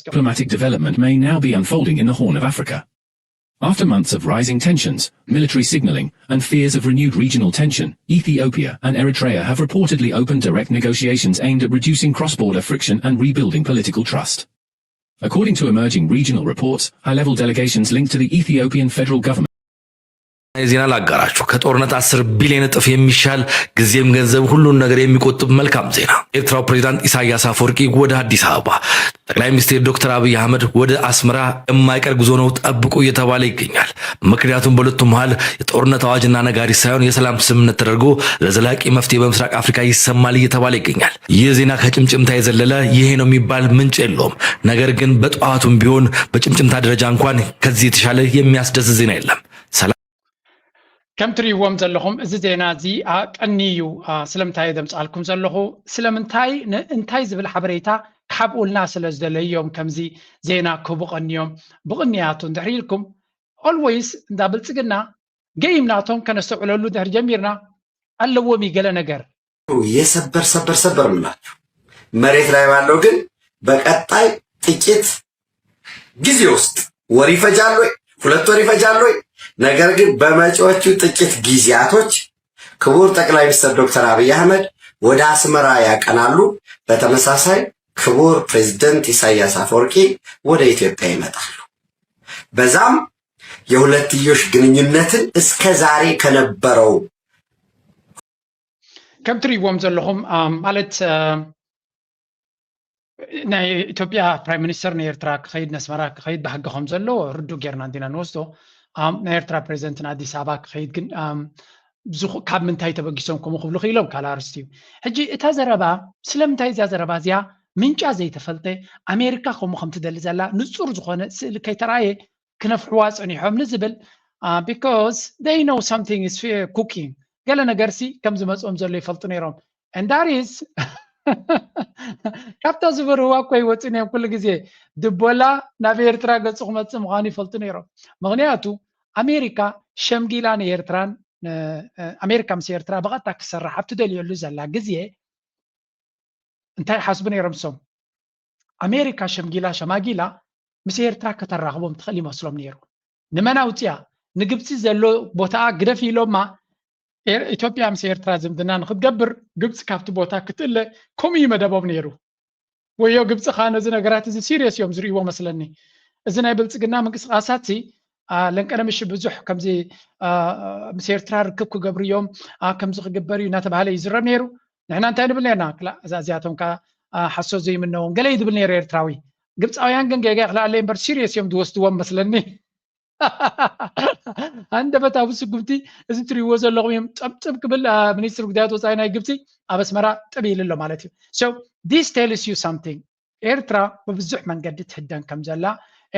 Diplomatic development may now be unfolding in the Horn of Africa. After months of rising tensions, military signaling, and fears of renewed regional tension, Ethiopia and Eritrea have reportedly opened direct negotiations aimed at reducing cross-border friction and rebuilding political trust. According to emerging regional reports, high-level delegations linked to the Ethiopian federal government ዜና ላጋራችሁ ከጦርነት 10 ቢሊዮን እጥፍ የሚሻል ጊዜም ገንዘብ ሁሉን ነገር የሚቆጥብ መልካም ዜና። ኤርትራው ፕሬዝዳንት ኢሳያስ አፈወርቂ ወደ አዲስ አበባ፣ ጠቅላይ ሚኒስትር ዶክተር አብይ አህመድ ወደ አስመራ የማይቀር ጉዞ ነው ጠብቁ እየተባለ ይገኛል። ምክንያቱም በሁለቱም መሃል የጦርነት አዋጅና ነጋሪት ሳይሆን የሰላም ስምምነት ተደርጎ ለዘላቂ መፍትሄ በምስራቅ አፍሪካ ይሰማል እየተባለ ይገኛል። ይህ ዜና ከጭምጭምታ የዘለለ ይሄ ነው የሚባል ምንጭ የለውም። ነገር ግን በጠዋቱም ቢሆን በጭምጭምታ ደረጃ እንኳን ከዚህ የተሻለ የሚያስደስት ዜና የለም። كم تريوم زلهم زينا زي قنيو سلمتاي دمصالكم زلهو سلمنتاي انتاي زبل حبريتا كحبولنا سلازدليوم كمزي زينا كوبقنيوم بقنياتون دحريلكم always دابلصقنا جيمناتهم كنستعللو دحر جميرنا አለዎ የሚገለ ነገር የሰበር ምናችሁ መሬት ላይ ባለው ግን በቀጣይ ጥቂት ጊዜ ውስጥ ወር ይፈጃል ወይ 2 ወር ይፈጃል ወይ ነገር ግን በመጪዎቹ ጥቂት ጊዜያቶች ክቡር ጠቅላይ ሚኒስትር ዶክተር አብይ አህመድ ወደ አስመራ ያቀናሉ። በተመሳሳይ ክቡር ፕሬዝዳንት ኢሳያስ አፈወርቂ ወደ ኢትዮጵያ ይመጣሉ። በዛም የሁለትዮሽ ግንኙነትን እስከ ዛሬ ከነበረው ከም ትሪዎም ዘለኹም ማለት ናይ ኢትዮጵያ ፕራይም ሚኒስተር ንኤርትራ ክኸይድ ነስመራ ክኸይድ ባህገኹም ዘሎ ርዱ ጌርና እንዲና ንወስዶ ናይ ኤርትራ ፕሬዚደንት አዲስ አበባ ክኸይድ ግን ካብ ምንታይ ተበጊሶም ከምኡ ክብሉ ክኢሎም ካላርስቲ ሕጂ እታ ዘረባ ስለምንታይ እዚያ ዘረባ እዚያ ምንጫ ዘይተፈልጠ ኣሜሪካ ከምኡ ከም ትደሊ ዘላ ንጹር ዝኾነ ስእሊ ከይተረኣየ ክነፍሕዋ ፀኒሖም ንዝብል because they know something is cooking ገለ ነገርሲ ከም ዝመፅኦም ዘሎ ይፈልጡ ነይሮም and that is ካብታ ዝበርዋ እኮ ይወፅን እዮም ኩሉ ግዜ ድቦላ ናብ ኤርትራ ገፁ ክመፅእ ምዃኑ ይፈልጡ ነይሮም ምክንያቱ ኣሜሪካ ሸምጊላ ንኤርትራን ኣሜሪካ ምስ ኤርትራ ብቐጥታ ክሰርሕ ኣብ ትደልየሉ ዘላ ግዜ እንታይ ሓስቡ ነይሮም እሶም ኣሜሪካ ሸምጊላ ሸማጊላ ምስ ኤርትራ ከተራኽቦም ትኽእል ይመስሎም ነይሩ ንመን ኣውፅያ ንግብፂ ዘሎ ቦታ ግደፍ ኢሎማ ኢትዮጵያ ምስ ኤርትራ ዝምድና ንክትገብር ግብፂ ካብቲ ቦታ ክትእለ ከምኡ ይመደቦም ነይሩ ወዮ ግብፂ ከዓ ነዚ ነገራት እዚ ሲሪየስ እዮም ዝርእይዎ መስለኒ እዚ ናይ ብልፅግና ምንቅስቃሳት ለንቀነምሽ ብዙሕ ከምዚ ምስ ኤርትራ ርክብ ክገብሩ እዮም ከምዚ ክግበር እዩ እናተባሃለ ይዝረብ ነይሩ ንሕና እንታይ ንብል ነርና እዛዚኣቶም ከዓ ሓሶት ዘይምነዎም ገለ ይድብል ነይሩ ኤርትራዊ ግብፃውያን ግን ጌጋ ክላለ እምበር ሲሪየስ እዮም ዝወስድዎም መስለኒ አንደበት አብስ ጉብቲ እዚ ትሪዎ ዘለኹም እዮም ጨብጭብ ክብል ሚኒስትር ጉዳያት ወፃኢ ናይ ግብፂ ኣብ ኣስመራ ጥብ ይልሎ ማለት እዩ so this tells you something ኤርትራ በብዙሕ መንገዲ ትህደን ከም ዘላ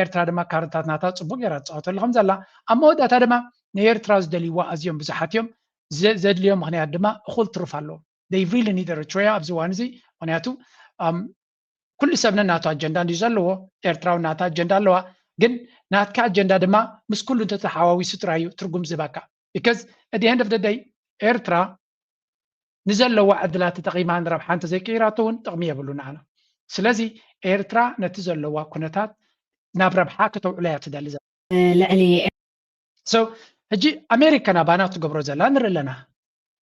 ኤርትራ ድማ ካርታት ናታ ፅቡቅ ጌራ ትፃወተሉ ከም ዘላ ኣብ መወዳእታ ድማ ንኤርትራ ዝደልይዋ ኣዝዮም ብዙሓት እዮም ዘድልዮም ምክንያት ድማ እኹል ትርፍ ኣለዎ they really need Eritrea ኣብዚ እዋን እዚ ምክንያቱ ኩሉ ሰብ ናቱ ኣጀንዳ እንዲዩ ዘለዎ ኤርትራዊ ናታ ኣጀንዳ ኣለዋ ግን ናትካ ኣጀንዳ ድማ ምስ ኩሉ ተተሓዋዊሱ ጥራዩ ትርጉም ዝባካ because at the end of the day ኤርትራ ንዘለዋ ዕድላት ተጠቂማ ንረብሓ እንተዘይቀይራቶ እውን ጥቕሚ የብሉን ኣነ ስለዚ ኤርትራ ነቲ ዘለዋ ኩነታት ናብ ረብሓ ከተውዕሎ እያ ትደሊ ልዕሊ so ሕጂ ኣሜሪካ ናባና ትገብሮ ዘላ ንርኢ ኣለና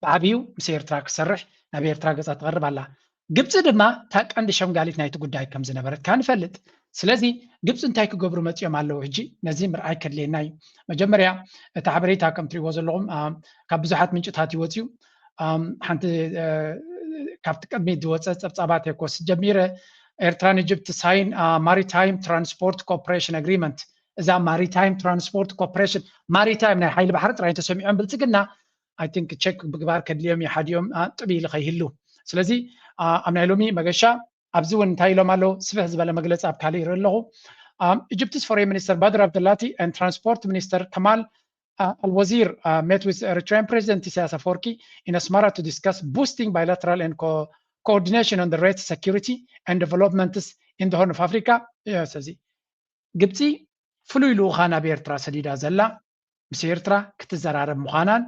ብዓብዩ ምስ ኤርትራ ክሰርሕ ናብ ኤርትራ ገፃ ትቐርብ ኣላ ግብፂ ድማ እታ ቀንዲ ሸምጋሊት ናይቲ ጉዳይ ከም ዝነበረት ካ ንፈልጥ ስለዚ ግብፂ እንታይ ክገብሩ መፅኦም ኣለዉ ሕጂ ነዚ ምርኣይ ከድልየና እዩ መጀመርያ እቲ ሓበሬታ ከም ትሪእዎ ዘለኹም ካብ ብዙሓት ምንጭታት ይወፅዩ ሓንቲ ካብቲ ቅድሚት ዝወፀ ፀብፃባት የኮስ ጀሚረ ኤርትራን ኢጅፕት ሳይን ማሪታይም ትራንስፖርት ኮርፖሬሽን ኣግሪመንት እዛ ማሪታይም ትራንስፖርት ኮርፖሬሽን ማሪታይም ናይ ሓይሊ ባሕሪ ጥራይ ተሰሚዖም ብልፅግና ኣይ ቲንክ ቼክ ምግባር ከድልዮም ሓዲዮም ጥቢ ኢሉ ከይህሉ ስለዚ ኣብ ናይ ሎሚ መገሻ ኣብዚ እውን እንታይ ኢሎም ኣለዉ ስፍሕ ዝበለ መግለፂ ኣብ ካሊእ ይርኢ ኣለኹ Egypt's foreign minister Badr Abdulati and transport minister Kamal al-Wazir met with Eritrean president Isaias Afwerki in Asmara to discuss boosting bilateral and coordination on the rates security and developments in the Horn of Africa. Yes, ግብፂ ፍሉይ ልኡኻን ኣብ ኤርትራ ሰዲዳ ዘላ ምስ ኤርትራ ክትዘራረብ ምዃናን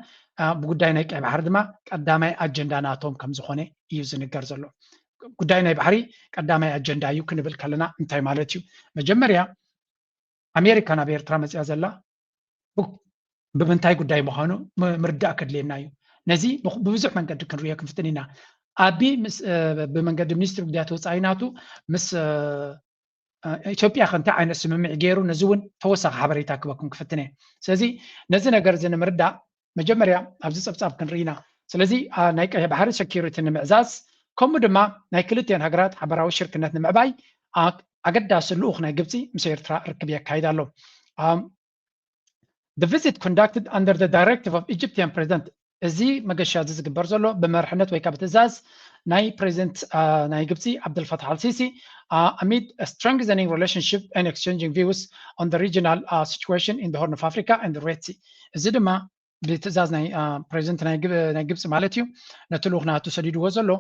ብጉዳይ ናይ ቀይ ባሕሪ ድማ ቀዳማይ ኣጀንዳ ናቶም ከም ዝኾነ እዩ ዝንገር ዘሎ ጉዳይ ናይ ባሕሪ ቀዳማይ አጀንዳ እዩ ክንብል ከለና እንታይ ማለት እዩ መጀመርያ አሜሪካ ናብ ኤርትራ መፅያ ዘላ ብምንታይ ጉዳይ ምዃኑ ምርዳእ ከድልየና እዩ ነዚ ብብዙሕ መንገዲ ክንሪኦ ክንፍትን ኢና አቢ ብመንገዲ ሚኒስትሪ ጉዳያት ወፃኢ ናቱ ምስ ኢትዮጵያ ከንታይ ዓይነት ስምምዕ ገይሩ ነዚ እውን ተወሳኺ ሓበሬታ ክበኩም ክፍትን እየ ስለዚ ነዚ ነገር እዚ ንምርዳእ መጀመርያ ኣብዚ ፀብፃብ ክንርኢና ስለዚ ናይ ቀይሕ ባሕሪ ሴኪሪቲ ንምዕዛዝ ከምኡ ድማ ናይ ክልቲአን ሃገራት ሓበራዊ ሽርክነት ንምዕባይ ኣገዳሲ ልኡኽ ናይ ግብፂ ምስ ኤርትራ ርክብ የካይድ ኣሎ The visit conducted under the directive of Egyptian President እዚ መገሻ ዝግበር ዘሎ በመርሕነት ወይ ካብ ትእዛዝ ናይ ፕሬዚደንት ናይ ግብፂ ዓብደልፈታሕ አልሲሲ amid a strengthening relationship and exchanging views on the regional situation in the Horn of Africa and the Red Sea እዚ ድማ ብትእዛዝ ናይ ፕሬዚደንት ናይ ግብፂ ማለት እዩ ነቲ ልኡኽ ናቱ ሰዲድዎ ዘሎ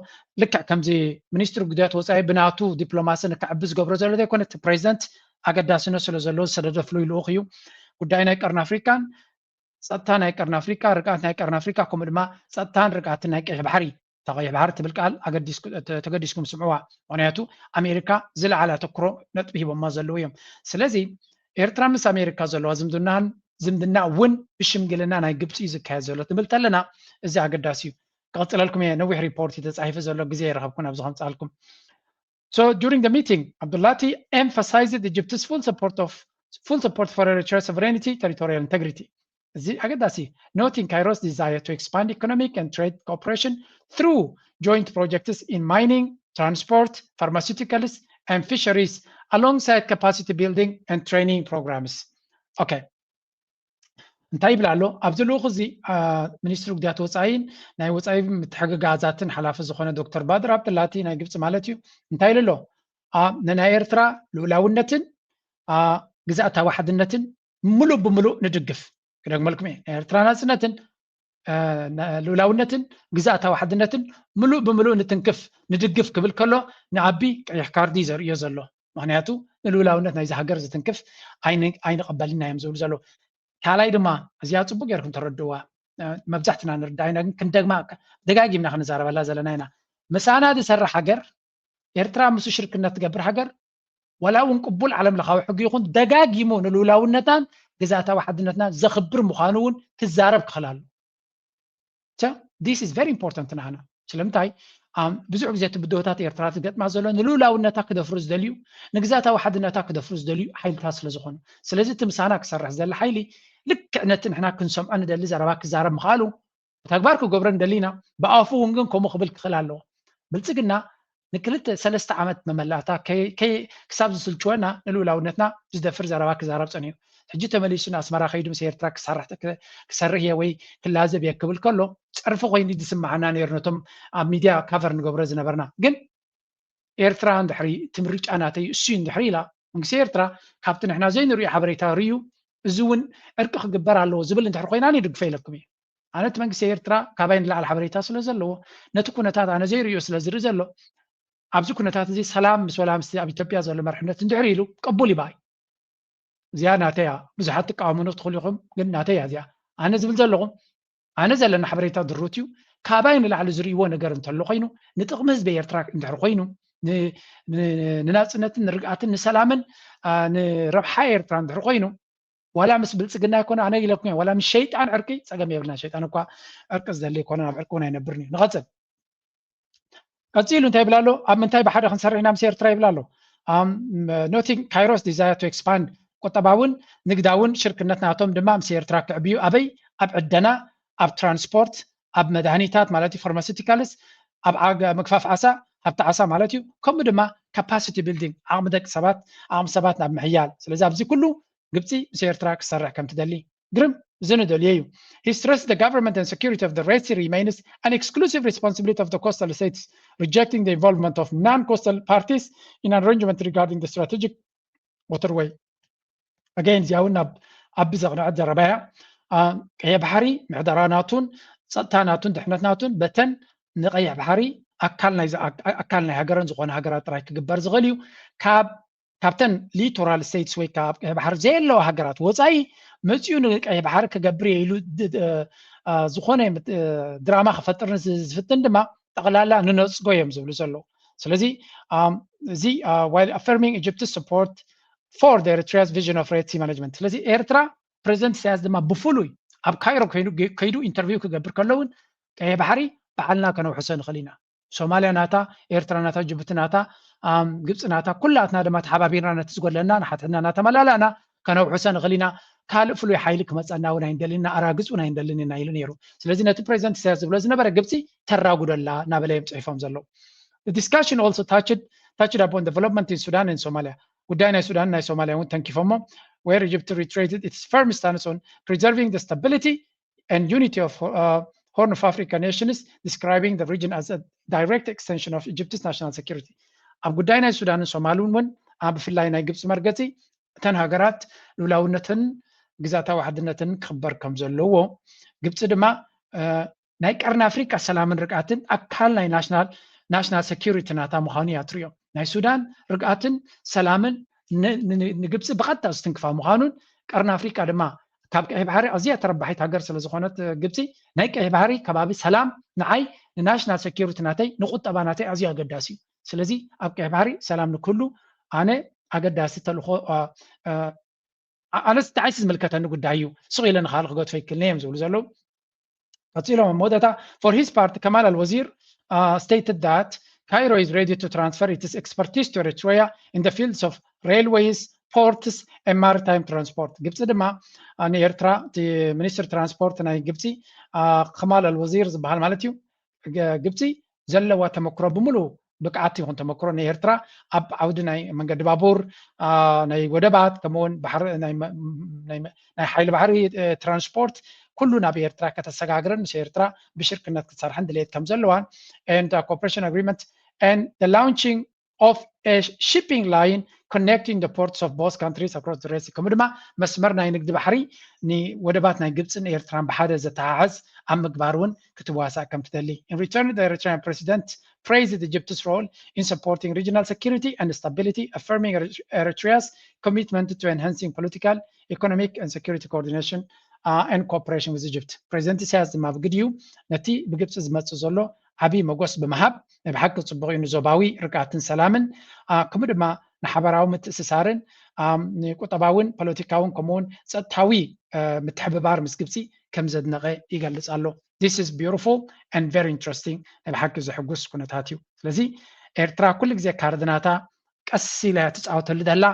ልክዕ ከምዚ ሚኒስትሪ ጉዳያት ወፃኢ ብናቱ ዲፕሎማሲ ንክዕቢ ዝገብሮ ዘሎ ዘይኮነ እቲ ፕሬዚደንት ኣገዳስነት ስለ ዘለዎ ዝሰደደ ፍሉይ ልኡኽ እዩ ጉዳይ ናይ ቀርኒ አፍሪካን ፀጥታ ናይ ቀርኒ አፍሪካ ርግኣት ናይ ቀርኒ አፍሪካ ከምኡ ድማ ፀጥታን ርግኣትን ናይ ቀይሕ ባሕሪ ቀይሕ ባሕሪ ትብል ቃል ተገዲስኩም ስምዕዋ ምክንያቱ ኣሜሪካ ዝለዓለ ኣተኩሮ ነጥቢ ሂቦማ ዘለዉ እዮም ስለዚ ኤርትራ ምስ ኣሜሪካ ዘለዋ ዝምድና እውን ብሽምግልና ናይ ግብፂ ዝካየድ ዘሎ ትብል ተለና እዚ ኣገዳሲ እዩ ክቕፅለልኩም እየ ነዊሕ ሪፖርት ተፃሒፉ ዘሎ ግዜ ይረኸብኩን ኣብዚ ከምፃልኩም So during the meeting, Abdullati emphasized Egypt's full support for Eritrea's sovereignty, territorial integrity. Noting Cairo's desire to expand economic and trade cooperation through joint projects in mining, transport, pharmaceuticals, and fisheries, alongside capacity building and training programs. Okay. እንታይ ይብላ ኣሎ ኣብዚ ልኡኽ እዚ ሚኒስትሪ ጉዳያት ወፃኢን ናይ ወፃኢ ምትሕግጋዛትን ሓላፊ ዝኾነ ዶክተር ባድር ዓብድላቲ ናይ ግብፂ ማለት እዩ እንታይ ኢሉ ኣሎ ንናይ ኤርትራ ልኡላውነትን ግዛእታዊ ሓድነትን ሙሉእ ብምሉእ ንድግፍ ክደግመልኩም እየ ናይ ኤርትራ ናፅነትን ልኡላውነትን ግዛእታዊ ሓድነትን ሙሉእ ብምሉእ ንትንክፍ ንድግፍ ክብል ከሎ ንዓቢ ቀይሕ ካርዲ ዘርእዮ ዘሎ ምክንያቱ ንልኡላውነት ናይዚ ሃገር ዝትንክፍ ኣይንቐበልና እዮም ዝብሉ ዘሎ ካልኣይ ድማ እዚኣ ፅቡቅ ጌርኩም ተረድእዋ መብዛሕትና ንርዳ ኢና ግን ክንደግማ ደጋጊምና ክንዛረበላ ዘለና ኢና ምሳና ዝሰርሕ ሃገር ኤርትራ ምስ ሽርክነት ትገብር ሃገር ወላ እውን ቅቡል ዓለም ለኻዊ ሕጊ ይኹን ደጋጊሙ ንልኡላውነታን ግዛእታዊ ሓድነትና ዘኽብር ምዃኑ እውን ክዛረብ ክኽእል ኣሎ this is very important ንዓና ስለምንታይ ብዙሕ ግዜ ትብድሆታት ኤርትራ ትገጥማ ዘሎ ንልኡላውነታ ክደፍሩ ዝደልዩ ንግዛእታዊ ሓድነታ ክደፍሩ ዝደልዩ ሓይልታት ስለ ዝኾኑ ስለዚ እቲ ምሳና ክሰርሕ ዘላ ሓይሊ ልክዕ ነቲ ንሕና ክንሰምዖ ንደሊ ዘረባ ክዛረብ ምኻሉ ተግባር ክገብሮ ንደሊና ብኣፉ እውን ግን ከምኡ ክብል ክኽእል ኣለዎ ብልፅግና ንክልተ 3 ዓመት መመላእታ ክሳብ ዝስልችወና ንልኡላውነትና ዝደፍር ዘረባ ክዛረብ ፀኒሑ ሕጂ ተመሊሱ ኣስመራ ከይዱ ምስ ኤርትራ ክሰርሕ እየ ወይ ክላዘብ እየ ክብል ከሎ ፀርፊ ኮይኑ ዝስማዓና ነይሩ ነቶም ኣብ ሚድያ ካቨር ንገብሮ ዝነበርና ግን ኤርትራ እንድሕሪ እቲ ምርጫ ናተይ እሱ እንድሕሪ ኢላ መንግስቲ ኤርትራ ካብቲ ንሕና ዘይንሪኦ ሓበሬታ ርዩ እዚ እውን ዕርቂ ክግበር ኣለዎ ዝብል እንድሕሪ ኮይና ይድግፈ ኢለኩም እየ ኣነ እቲ መንግስቲ ኤርትራ ካባይ ንላዕሊ ሓበሬታ ስለ ዘለዎ ነቲ ኩነታት ኣነ ዘይርዮ ስለ ዝርኢ ዘሎ ኣብዚ ኩነታት እዚ ሰላም ምስ ወላ ምስ ኣብ ኢትዮጵያ ዘሎ መርሕነት እንድሕሪ ኢሉ ቅቡል ይባይ እዚኣ ናተያ ብዙሓት ትቃወሙኑ ትኽእሉ ኢኹም ግን ናተያ እዚኣ ኣነ ዝብል ዘለኹ ኣነ ዘለና ሓበሬታ ድሩት እዩ ካባይ ንላዕሊ ዝርእይዎ ነገር እንተሎ ኮይኑ ንጥቕሚ ህዝቢ ኤርትራ እንድሕሪ ኮይኑ ንናፅነትን ንርግኣትን ንሰላምን ንረብሓ ኤርትራ እንድሕሪ ኮይኑ ዋላ ምስ ብልፅግና ይኮነ ኣነ ኢለኩም ዋላ ምስ ሸይጣን ዕርቂ ፀገም የብልና ሸይጣን እኳ ዕርቂ ዝደሊ ይኮነ ናብ ዕርቂ እውን ኣይነብርን እዩ ንቐፅል ቀፂሉ እንታይ ይብላ ኣሎ ኣብ ምንታይ ብሓደ ክንሰርሕ ኢና ምስ ኤርትራ ይብላ ኣሎ noting Cairo's desire to expand ቁጠባውን ንግዳውን ሽርክነት ናቶም ድማ ምስ ኤርትራ ክዕብዩ ኣበይ ኣብ ዕደና ኣብ ትራንስፖርት ኣብ መድሃኒታት ማለት እዩ ፋርማሲውቲካልስ ኣብ ምግፋፍ ዓሳ ሃብቲ ዓሳ ማለት እዩ ከምኡ ድማ ካፓሲቲ ቢልዲንግ ዓቕሚ ደቂ ሰባት ዓቕሚ ሰባት ናብ ምሕያል ስለዚ ኣብዚ ኩሉ ግብፂ ምስ ኤርትራ ክሰርሕ ከም ትደሊ ግርም ዝንደልየ እዩ he stressed the government and security of the Red Sea remains an exclusive responsibility of the coastal states rejecting the involvement of non-coastal parties in arrangement regarding the strategic waterway again ዚያውን ኣብ ዘቕንዐት ዘረባያ ቀይሕ ባሕሪ ምሕደራናቱን ፀጥታናቱን ድሕነትናቱን በተን ንቀይሕ ባሕሪ ኣካል ናይ ሃገረን ዝኾነ ሃገራት ጥራይ ክግበር ዝኽእል እዩ ካብተን ሊቶራል ስቴትስ ወይ ካብ ቀይሕ ባሕሪ ዘየለዋ ሃገራት ወፃኢ መፅኡ ንቀይሕ ባሕሪ ክገብር እየ ኢሉ ዝኾነ ድራማ ክፈጥር ዝፍትን ድማ ጠቕላላ ንነፅጎ እዮም ዝብሉ ዘለዉ ስለዚህ while affirming Egypt's support for the Eritrea's vision of Red Sea management ስለዚህ ኤርትራ ፕሬዚደንት ኢሳያስ ድማ ብፍሉይ ኣብ ካይሮ ከይዱ ኢንተርቪው ክገብር ከለውን ቀይ ባሕሪ በዓልና ከነውሕሶ ንኽእል ኢና ሶማልያ ናታ ኤርትራ ናታ ጅቡቲ ናታ ግብፂ ናታ ኩላትና ድማ ተሓባቢርና ነቲ ዝጎለና ንሓትሕና እናተመላላእና ከነውሕሶ ንኽእል ኢና ካልእ ፍሉይ ሓይሊ ክመፀና እውን ኣይንደሊና ኣራግፅ እውን ኣይንደልን ኢና ኢሉ ነይሩ ስለዚ ነቲ ፕሬዚደንት ኢሳያስ ዝብሎ ዝነበረ ግብፂ ተራጉደላ ናበለዮም ፅሒፎም ዘለዉ The discussion also touched upon development in Sudan and Somalia. ጉዳይ ናይ ሱዳን ናይ ሶማሊያ እውን ተንኪፎሞ where Egypt reiterated its firm stance on preserving the stability and unity of Horn of Africa nations, describing the region as a direct extension of Egypt's national security. ኣብ ጉዳይ ናይ ሱዳንን ሶማሊን እውን ብፍላይ ናይ ግብፂ መርገፂ እተን ሃገራት ልውላውነትን ግዛታዊ ዋሕድነትን ክኽበር ከም ዘለዎ ግብፂ ድማ ናይ ቀርኒ ኣፍሪካ ሰላምን ርግኣትን ኣካል ናይ ናሽናል ሴኪሪቲ ናታ ምዃኑ እያ ትሪኦ ናይ ሱዳን ርግኣትን ሰላምን ንግብፂ ብቐጥታ ዝትንክፋ ምዃኑን ቀርኒ ኣፍሪካ ድማ ካብ ቀይሕ ባሕሪ ኣዝያ ተረባሒት ሃገር ስለ ዝኾነት ግብፂ ናይ ቀይሕ ባሕሪ ከባቢ ሰላም ንዓይ ንናሽናል ሴኪሪቲ ናተይ ንቁጠባ ናተይ ኣዝዩ ኣገዳሲ እዩ ስለዚ ኣብ ቀይሕ ባሕሪ ሰላም ንክህሉ ኣነ ኣገዳሲ ተልእኮ ኣነስ ንዓይሲ ዝምልከተኒ ጉዳይ እዩ ስቕ ኢለ ንኻልእ ክገድፎ ይክልኒ እዮም ዝብሉ ዘለዉ ቀፂሎም መወደታ for his part Kamal al-Wazir stated that Cairo is ready to transfer its expertise to Eritrea in the fields of railways, ports, and maritime transport. ግብፂ ድማ ንኤርትራ እቲ ሚኒስትር ትራንስፖርት ናይ ግብፂ ከማል አልወዚር ዝበሃል ማለት እዩ ግብፂ ዘለዋ ተመክሮ ብምሉእ ብቅዓት ይኹን ተመክሮ ናይ ኤርትራ ኣብ ዓውዲ ናይ መንገዲ ባቡር ናይ ወደባት ከምኡውን ናይ ሓይሊ ባሕሪ ትራንስፖርት ኩሉ ናብ ኤርትራ ከተሰጋግረን ምስ ኤርትራ ብሽርክነት ክትሰርሐን ድሌት ከም ዘለዋን and a cooperation agreement and the launching of a shipping line connecting the ports of both countries across the Red Sea. ከምኡ ድማ መስመር ናይ ንግዲ ባሕሪ ንወደባት ናይ ግብፅን ኤርትራን ብሓደ ዘተሓሓዝ ኣብ ምግባር እውን ክትዋሳእ ከም ትደሊ In return, the Eritrean president praised Egypt's role in supporting regional security and stability, affirming Eritrea's commitment to enhancing political, economic, and security coordination and cooperation with Egypt. President ኢሳያስ ድማ ብግድዩ ነቲ ብግብፂ ዝመፅእ ዘሎ ዓብይ መጎስ ብምሃብ ብሓቂ ፅቡቅ እዩ ንዞባዊ ርግኣትን ሰላምን ከምኡ ድማ ንሓበራዊ ምትእስሳርን ንቁጠባውን ፖለቲካውን ከምኡውን ፀጥታዊ ምትሕብባር ምስ ግብፂ ከም ዘድነቐ ይገልፅ ኣሎ This is beautiful and very interesting ብሓቂ ዘሕጉስ ኩነታት እዩ ስለዚ ኤርትራ ኩሉ ግዜ ካርድናታ ቀስ ኢላ ትፃወተሉ ዘላ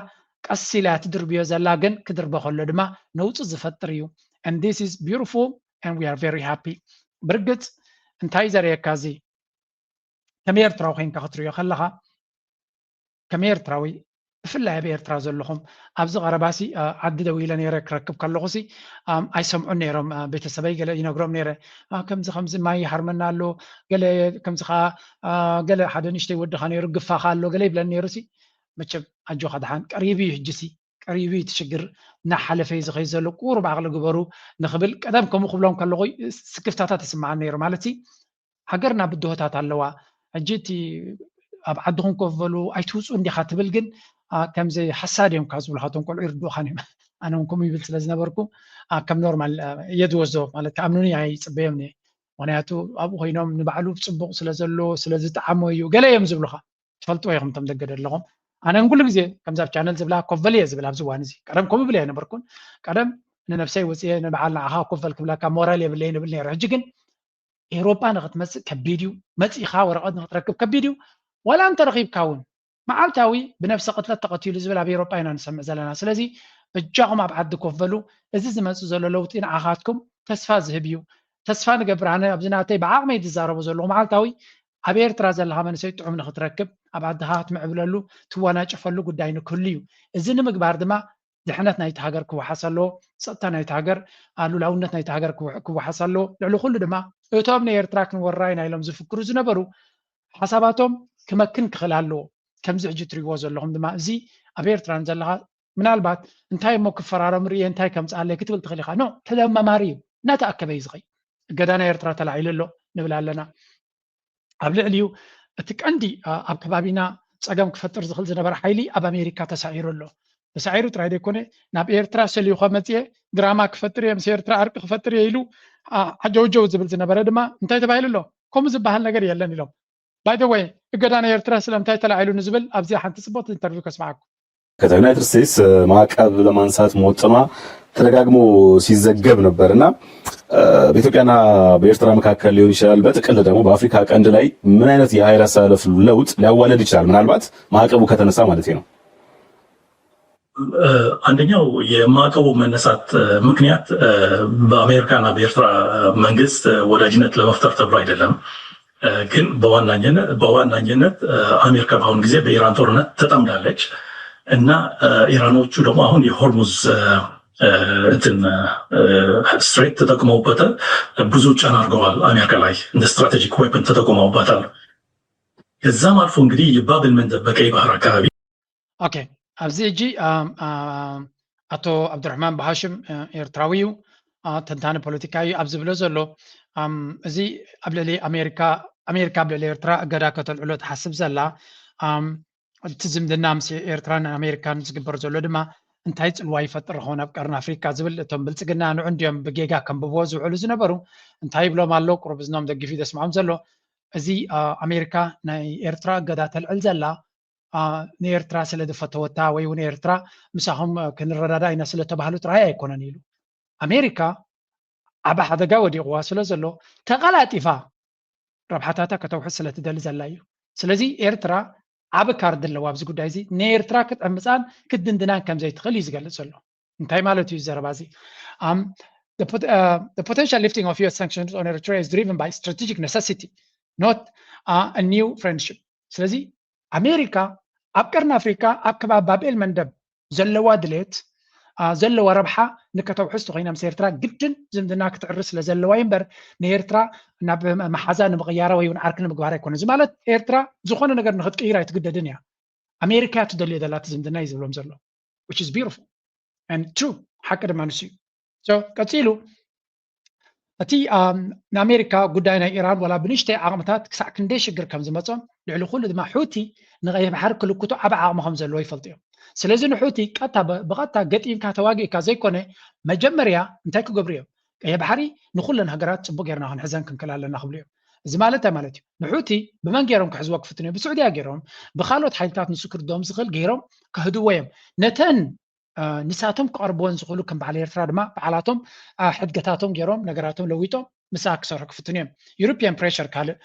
ቀስ ኢላ ትድርብዮ ዘላ ግን ክድርበ ከሎ ድማ ነውፅ ዝፈጥር እዩ and this is beautiful and we are very happy ብርግፅ እንታይ ዘርእየካ እዚ ከም ኤርትራዊ ኮይንካ ክትሪኦ ከለካ ከም ኤርትራዊ ብፍላይ ኣብ ኤርትራ ዘለኹም ኣብዚ ቀረባሲ ዓዲ ደው ኢለ ነይረ ክረክብ ከለኹሲ ኣይሰምዑን ነይሮም ቤተሰበይ ገለ ይነግሮም ነይረ ከምዚ ማይ ይሃርመና ኣሎ ገለ ከምዚ ከዓ ገለ ሓደ ንእሽተይ ወድኻ ነይሩ ግፋኻ ኣሎ ገለ ይብለኒ ነይሩሲ መቸም ኣጆኻ ድሓን ቀሪቡ እዩ ሕጂሲ ቀሪቡ እዩ ትሽግር እናሓለፈ ዝኸይ ዘሎ ቁሩብ ዓቕሊ ግበሩ ንኽብል ቀደም ከምኡ ክብሎም ከለኹ ስክፍታታት ይስምዓን ነይሩ ማለት ሃገርና ብድሆታት ኣለዋ ሕጂ እቲ ኣብ ዓድኹም ኮፍ በሉ ኣይትውፁ እንዲኻ ትብል ግን ከምዚ ሓሳድ እዮም ካብ ዝብልካቶም ቆልዑ ይርድኡኻን እዮም ኣነ እውን ከምኡ ይብል ስለ ዝነበርኩ ከም ኖርማል እየ ዝወስዶ ማለት ከኣምኑኒ ኣይፅበዮም እየ ምክንያቱ ኣብኡ ኮይኖም ንባዕሉ ፅቡቕ ስለ ዘሎ ስለዝጠዓሞ እዩ ገለ እዮም ዝብሉካ ትፈልጥዎ ኢኹም ቶም ደገ ኣለኹም ኣነ ኩሉ ግዜ ከምዚ ኣብ ቻነል ዝብላ ኮፍ በል እየ ዝብል ኣብዚ እዋን እዚ ቀደም ከምኡ ብል እየ ነበርኩን ቀደም ንነፍሰይ ወፅየ ንበዓል ንዓኻ ኮፍ በል ክብለካ ሞራል የብለይ ንብል ነይረ ሕጂ ግን ኤውሮጳ ንኽትመፅእ ከቢድ እዩ መፂኻ ወረቐት ንኽትረክብ ከቢድ እዩ ወላ እንተረኺብካ እውን መዓልታዊ ብነፍሲ ቅትለት ተቐቲሉ ዝብል ኣብ ኤውሮጳ ኢና ንሰምዕ ዘለና ስለዚ እጃኹም ኣብ ዓዲ ኮፍ በሉ እዚ ዝመፅእ ዘሎ ለውጢ ንዓኻትኩም ተስፋ ዝህብ እዩ ተስፋ ንገብር ኣነ ኣብዚ ናተይ ብዓቕመይ ዝዛረቡ ዘለኹ መዓልታዊ ኣብ ኤርትራ ዘለካ መንእሰይ ጥዑም ንኽትረክብ ኣብ ዓድኻ ክትምዕብለሉ ትወናጭፈሉ ጉዳይ ንክህሉ እዩ እዚ ንምግባር ድማ ድሕነት ናይቲ ሃገር ክወሓስ ኣለዎ ፀጥታ ናይቲ ሃገር ሉላውነት ናይቲ ሃገር ክወሓስ ኣለዎ ልዕሊ ኩሉ ድማ እቶም ንኤርትራ ክንወራ ኢና ኢሎም ዝፍክሩ ዝነበሩ ሓሳባቶም ክመክን ክኽእል ኣለዎ ከምዚ ሕጂ ትሪእዎ ዘለኹም ድማ እዚ ኣብ ኤርትራን ዘለካ ምናልባት እንታይ እሞ ክፈራረም ርየ እንታይ ከምፅኣለይ ክትብል ትኽእል ኢኻ ኖ ተደማማሪ እዩ እናተኣከበ እዩ ዝኸይ እገዳ ናይ ኤርትራ ተላዒሉ ኣሎ ንብል ኣለና ኣብ ልዕሊኡ እቲ ቀንዲ ኣብ ከባቢና ፀገም ክፈጥር ዝኽእል ዝነበረ ሓይሊ ኣብ ኣሜሪካ ተሳዒሩ ኣሎ ተሳዒሩ ጥራይ ደይኮነ ናብ ኤርትራ ሰሊኹ መፅየ ድራማ ክፈጥር እየ ምስ ኤርትራ ዕርቂ ክፈጥር እየ ኢሉ ዓጀውጀው ዝብል ዝነበረ ድማ እንታይ ተባሂሉ ኣሎ ከምኡ ዝበሃል ነገር የለን ኢሎም ባይ ዘ ዌይ እገዳና ኤርትራ ስለምታይ ተላዒሉ ንዝብል ኣብዚ ሓንቲ ጽቡቅ ኢንተርቪው ከስማዓኩም ከዩናይትድ ስቴትስ ማዕቀብ ለማንሳት መወጠኗ ተደጋግሞ ሲዘገብ ነበርና በኢትዮጵያና በኤርትራ መካከል ሊሆን ይችላል በጥቅል ደግሞ በአፍሪካ ቀንድ ላይ ምን አይነት የኃይል አሰላለፍ ለውጥ ሊያዋለድ ይችላል ምናልባት ማዕቀቡ ከተነሳ ማለት ነው አንደኛው የማዕቀቡ መነሳት ምክንያት በአሜሪካና በኤርትራ መንግስት ወዳጅነት ለመፍጠር ተብሎ አይደለም ግን በዋናኝነት አሜሪካ በአሁኑ ጊዜ በኢራን ጦርነት ተጠምዳለች እና ኢራኖቹ ደግሞ አሁን የሆርሙዝ ስትሬት ተጠቅመውበታል ብዙ ጫና አድርገዋል አሜሪካ ላይ እንደ ስትራቴጂክ ዌፐን ተጠቅመውበታል ከዛም አልፎ እንግዲህ የባብል መንደብ በቀይ ባህር አካባቢ ኦኬ ኣብዚ እጂ አቶ አብዱራህማን ባሃሽም ኤርትራዊው ተንታኒ ፖለቲካዊ ኣብዚ ብሎ ዘሎ እዚ ኣብ ልዕሊ ኣሜሪካ ኣብ ልዕሊ ኤርትራ እገዳ ከተልዕሎ ትሓስብ ዘላ እቲ ዝምድና ምስ ኤርትራን ኣሜሪካን ዝግበር ዘሎ ድማ እንታይ ጽልዋ ይፈጥር ኾን ኣብ ቀርኒ ኣፍሪካ ዝብል እቶም ብልጽግና ንዑ እንዲኦም ብጌጋ ከንብብዎ ዝውዕሉ ዝነበሩ እንታይ ይብሎም ኣሎ ቁሩብ ዝኖም ደጊፊ ደስምዖም ዘሎ እዚ ኣሜሪካ ናይ ኤርትራ እገዳ ተልዕል ዘላ ንኤርትራ ስለ ዝፈተወታ ወይ እውን ኤርትራ ምሳኹም ክንረዳዳ ኢና ስለ ተባህሉ ጥራይ ኣይኮነን ኢሉ ኣሜሪካ ዓብ ሓደጋ ወዲቕዋ ስለ ዘሎ ተቐላጢፋ ረብሓታታ ከተውሕዝ ስለ ትደሊ ዘላ እዩ ስለዚ ኤርትራ ዓብ ካርድ ኣለዋ ኣብዚ ጉዳይ እዚ ንኤርትራ ክትዕምፃን ክትድንድናን ከም ዘይትኽእል እዩ ዝገልጽ ዘሎ እንታይ ማለት እዩ ዘረባ እዚ the potential lifting of US sanctions on Eritrea is driven by strategic necessity not a new friendship ስለዚ ኣሜሪካ ኣብ ቀርኒ ኣፍሪካ ኣብ ከባቢ ባብኤል መንደብ ዘለዋ ድሌት ዘለዋ ረብሓ ንከተውሕዝ ኮይና ምስ ኤርትራ ግድን ዝምድና ክትዕርስ ስለ ዘለዋ እምበር ንኤርትራ ናብ መሓዛ ንምቕያራ ወይ እውን ዓርኪ ንምግባር ኣይኮነ እዚ ማለት ኤርትራ ዝኾነ ነገር ንክትቅይር ኣይትግደድን እያ ኣሜሪካ ትደልዮ ዘላ እቲ ዝምድና እዩ ዝብሎም ዘሎ which is beautiful and true ሓቂ ድማ ንሱ እዩ so ቀፂሉ እቲ ንኣሜሪካ ጉዳይ ናይ ኢራን ወላ ብንሽተይ ዓቕምታት ክሳዕ ክንደይ ሽግር ከም ዝመፆም ልዕሊ ኩሉ ድማ ሑቲ ንቀይሕ ባሕሪ ክልክቶ ዓብ ዓቕሚ ከም ዘለዎ ይፈልጡ እዮም ስለዚ ንሑቲ ብቐጥታ ገጢምካ ተዋጊእካ ዘይኮነ መጀመርያ እንታይ ክገብሩ እዮም ቀይሕ ባሕሪ ንኩለን ሃገራት ፅቡቅ ጌርና ክንሕዘን ክንክል ኣለና ክብሉ እዮም እዚ ማለት ማለት እዩ ንሑቲ ብመን ገይሮም ክሕዝዎ ክፍትኑ እዮም ብስዑድያ ገይሮም ብካልኦት ሓይልታት ንሱ ክርድኦም ዝኽእል ገይሮም ከህድዎ እዮም ነተን ንሳቶም ክቐርብዎን ዝኽእሉ ከም በዓል ኤርትራ ድማ በዓላቶም ሕድገታቶም ገይሮም ነገራቶም ለዊጦም ምሳ ክሰርሑ ክፍትኑ እዮም European pressure ካልእ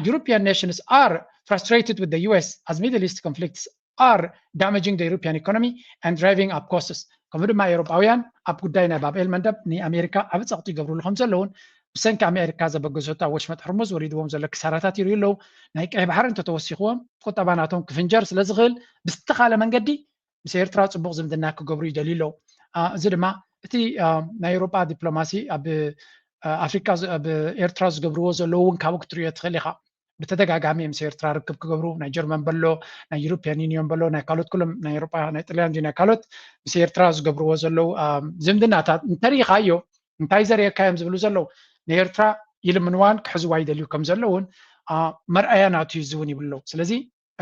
European nations are frustrated with the US as Middle East conflicts are damaging the European economy and driving up costs ከምኡ ድማ ኤውሮጳውያን ኣብ ጉዳይ ናይ ባብኤል መንደብ ንኣሜሪካ ዓብ ፀቕጢ ይገብርሉ ከም ዘለውን ብሰንኪ ኣሜሪካ ዘበገሶታ ወሽመጥ ሕርሙዝ ወሪድዎም ዘሎ ክሳራታት ይርዩ ኣለዉ ናይ ቀይ ባሕሪ እንተተወሲኽዎም ቁጠባናቶም ክፍንጀር ስለ ዝኽእል ብዝተኻለ መንገዲ ምስ ኤርትራ ፅቡቅ ዝምድና ክገብሩ ይደልዩ ኣለዉ እዚ ድማ እቲ ናይ ኤውሮጳ ዲፕሎማሲ ኣብ ኣፍሪካ ኣብ ኤርትራ ዝገብርዎ ዘለዉ እውን ካብኡ ክትሪኦ ትኽእል ኢኻ ብተደጋጋሚ ምስ ኤርትራ ርክብ ክገብሩ ናይ ጀርመን በሎ ናይ ዩሮፒያን ዩኒዮን በሎ ናይ ካልኦት ኩሎም ናይ ኤውሮጳ ናይ ጣልያን ናይ ካልኦት ምስ ኤርትራ ዝገብርዎ ዘለዉ ዝምድናታት እንተሪኢኻዮ እንታይ ዘርየካ እዮም ዝብሉ ዘለዉ ንኤርትራ ይልምንዋን ክሕዝዋ ይደልዩ ከም ዘለውን መርኣያ ናቱ እዚ እውን ይብሉ ስለዚ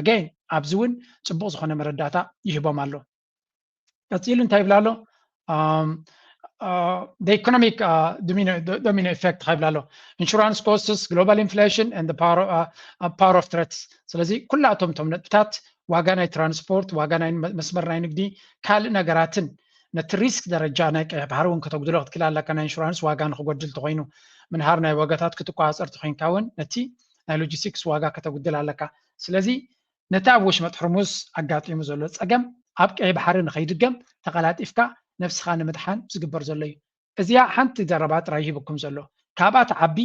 ኣገይን ኣብዚ እውን ፅቡቅ ዝኾነ መረዳእታ ይህቦም ኣሎ ቀፂሉ እንታይ ይብላ ኣሎ the economic domino effect خايب له insurance costs global inflation and the power of threats ስለዚህ ኩላቶም ቶም ነጥብታት ዋጋ ናይ ትራንስፖርት ዋጋ ናይ መስመር ናይ ንግዲ ካልእ ነገራትን ነቲ ሪስክ ደረጃ ናይ ቀይሕ ባሕሪ እውን ከተጉድሎ ክትክእል ኣለካ ናይ ኢንሹራንስ ዋጋ ንክጎድል ተኮይኑ ምንሃር ናይ ዋጋታት ክትቋፀር ተኮይንካ እውን ነቲ ናይ ሎጂስቲክስ ዋጋ ከተጉድል ኣለካ ስለዚ ነቲ ኣብ ወሽመጥ ሕርሙዝ ኣጋጢሙ ዘሎ ፀገም ኣብ ቀይሕ ባሕሪ ንኸይድገም ተቐላጢፍካ ነፍስኻ ንምድሓን ዝግበር ዘሎ እዩ እዚኣ ሓንቲ ዘረባ ጥራይ ይህብኩም ዘሎ ካብኣት ዓቢ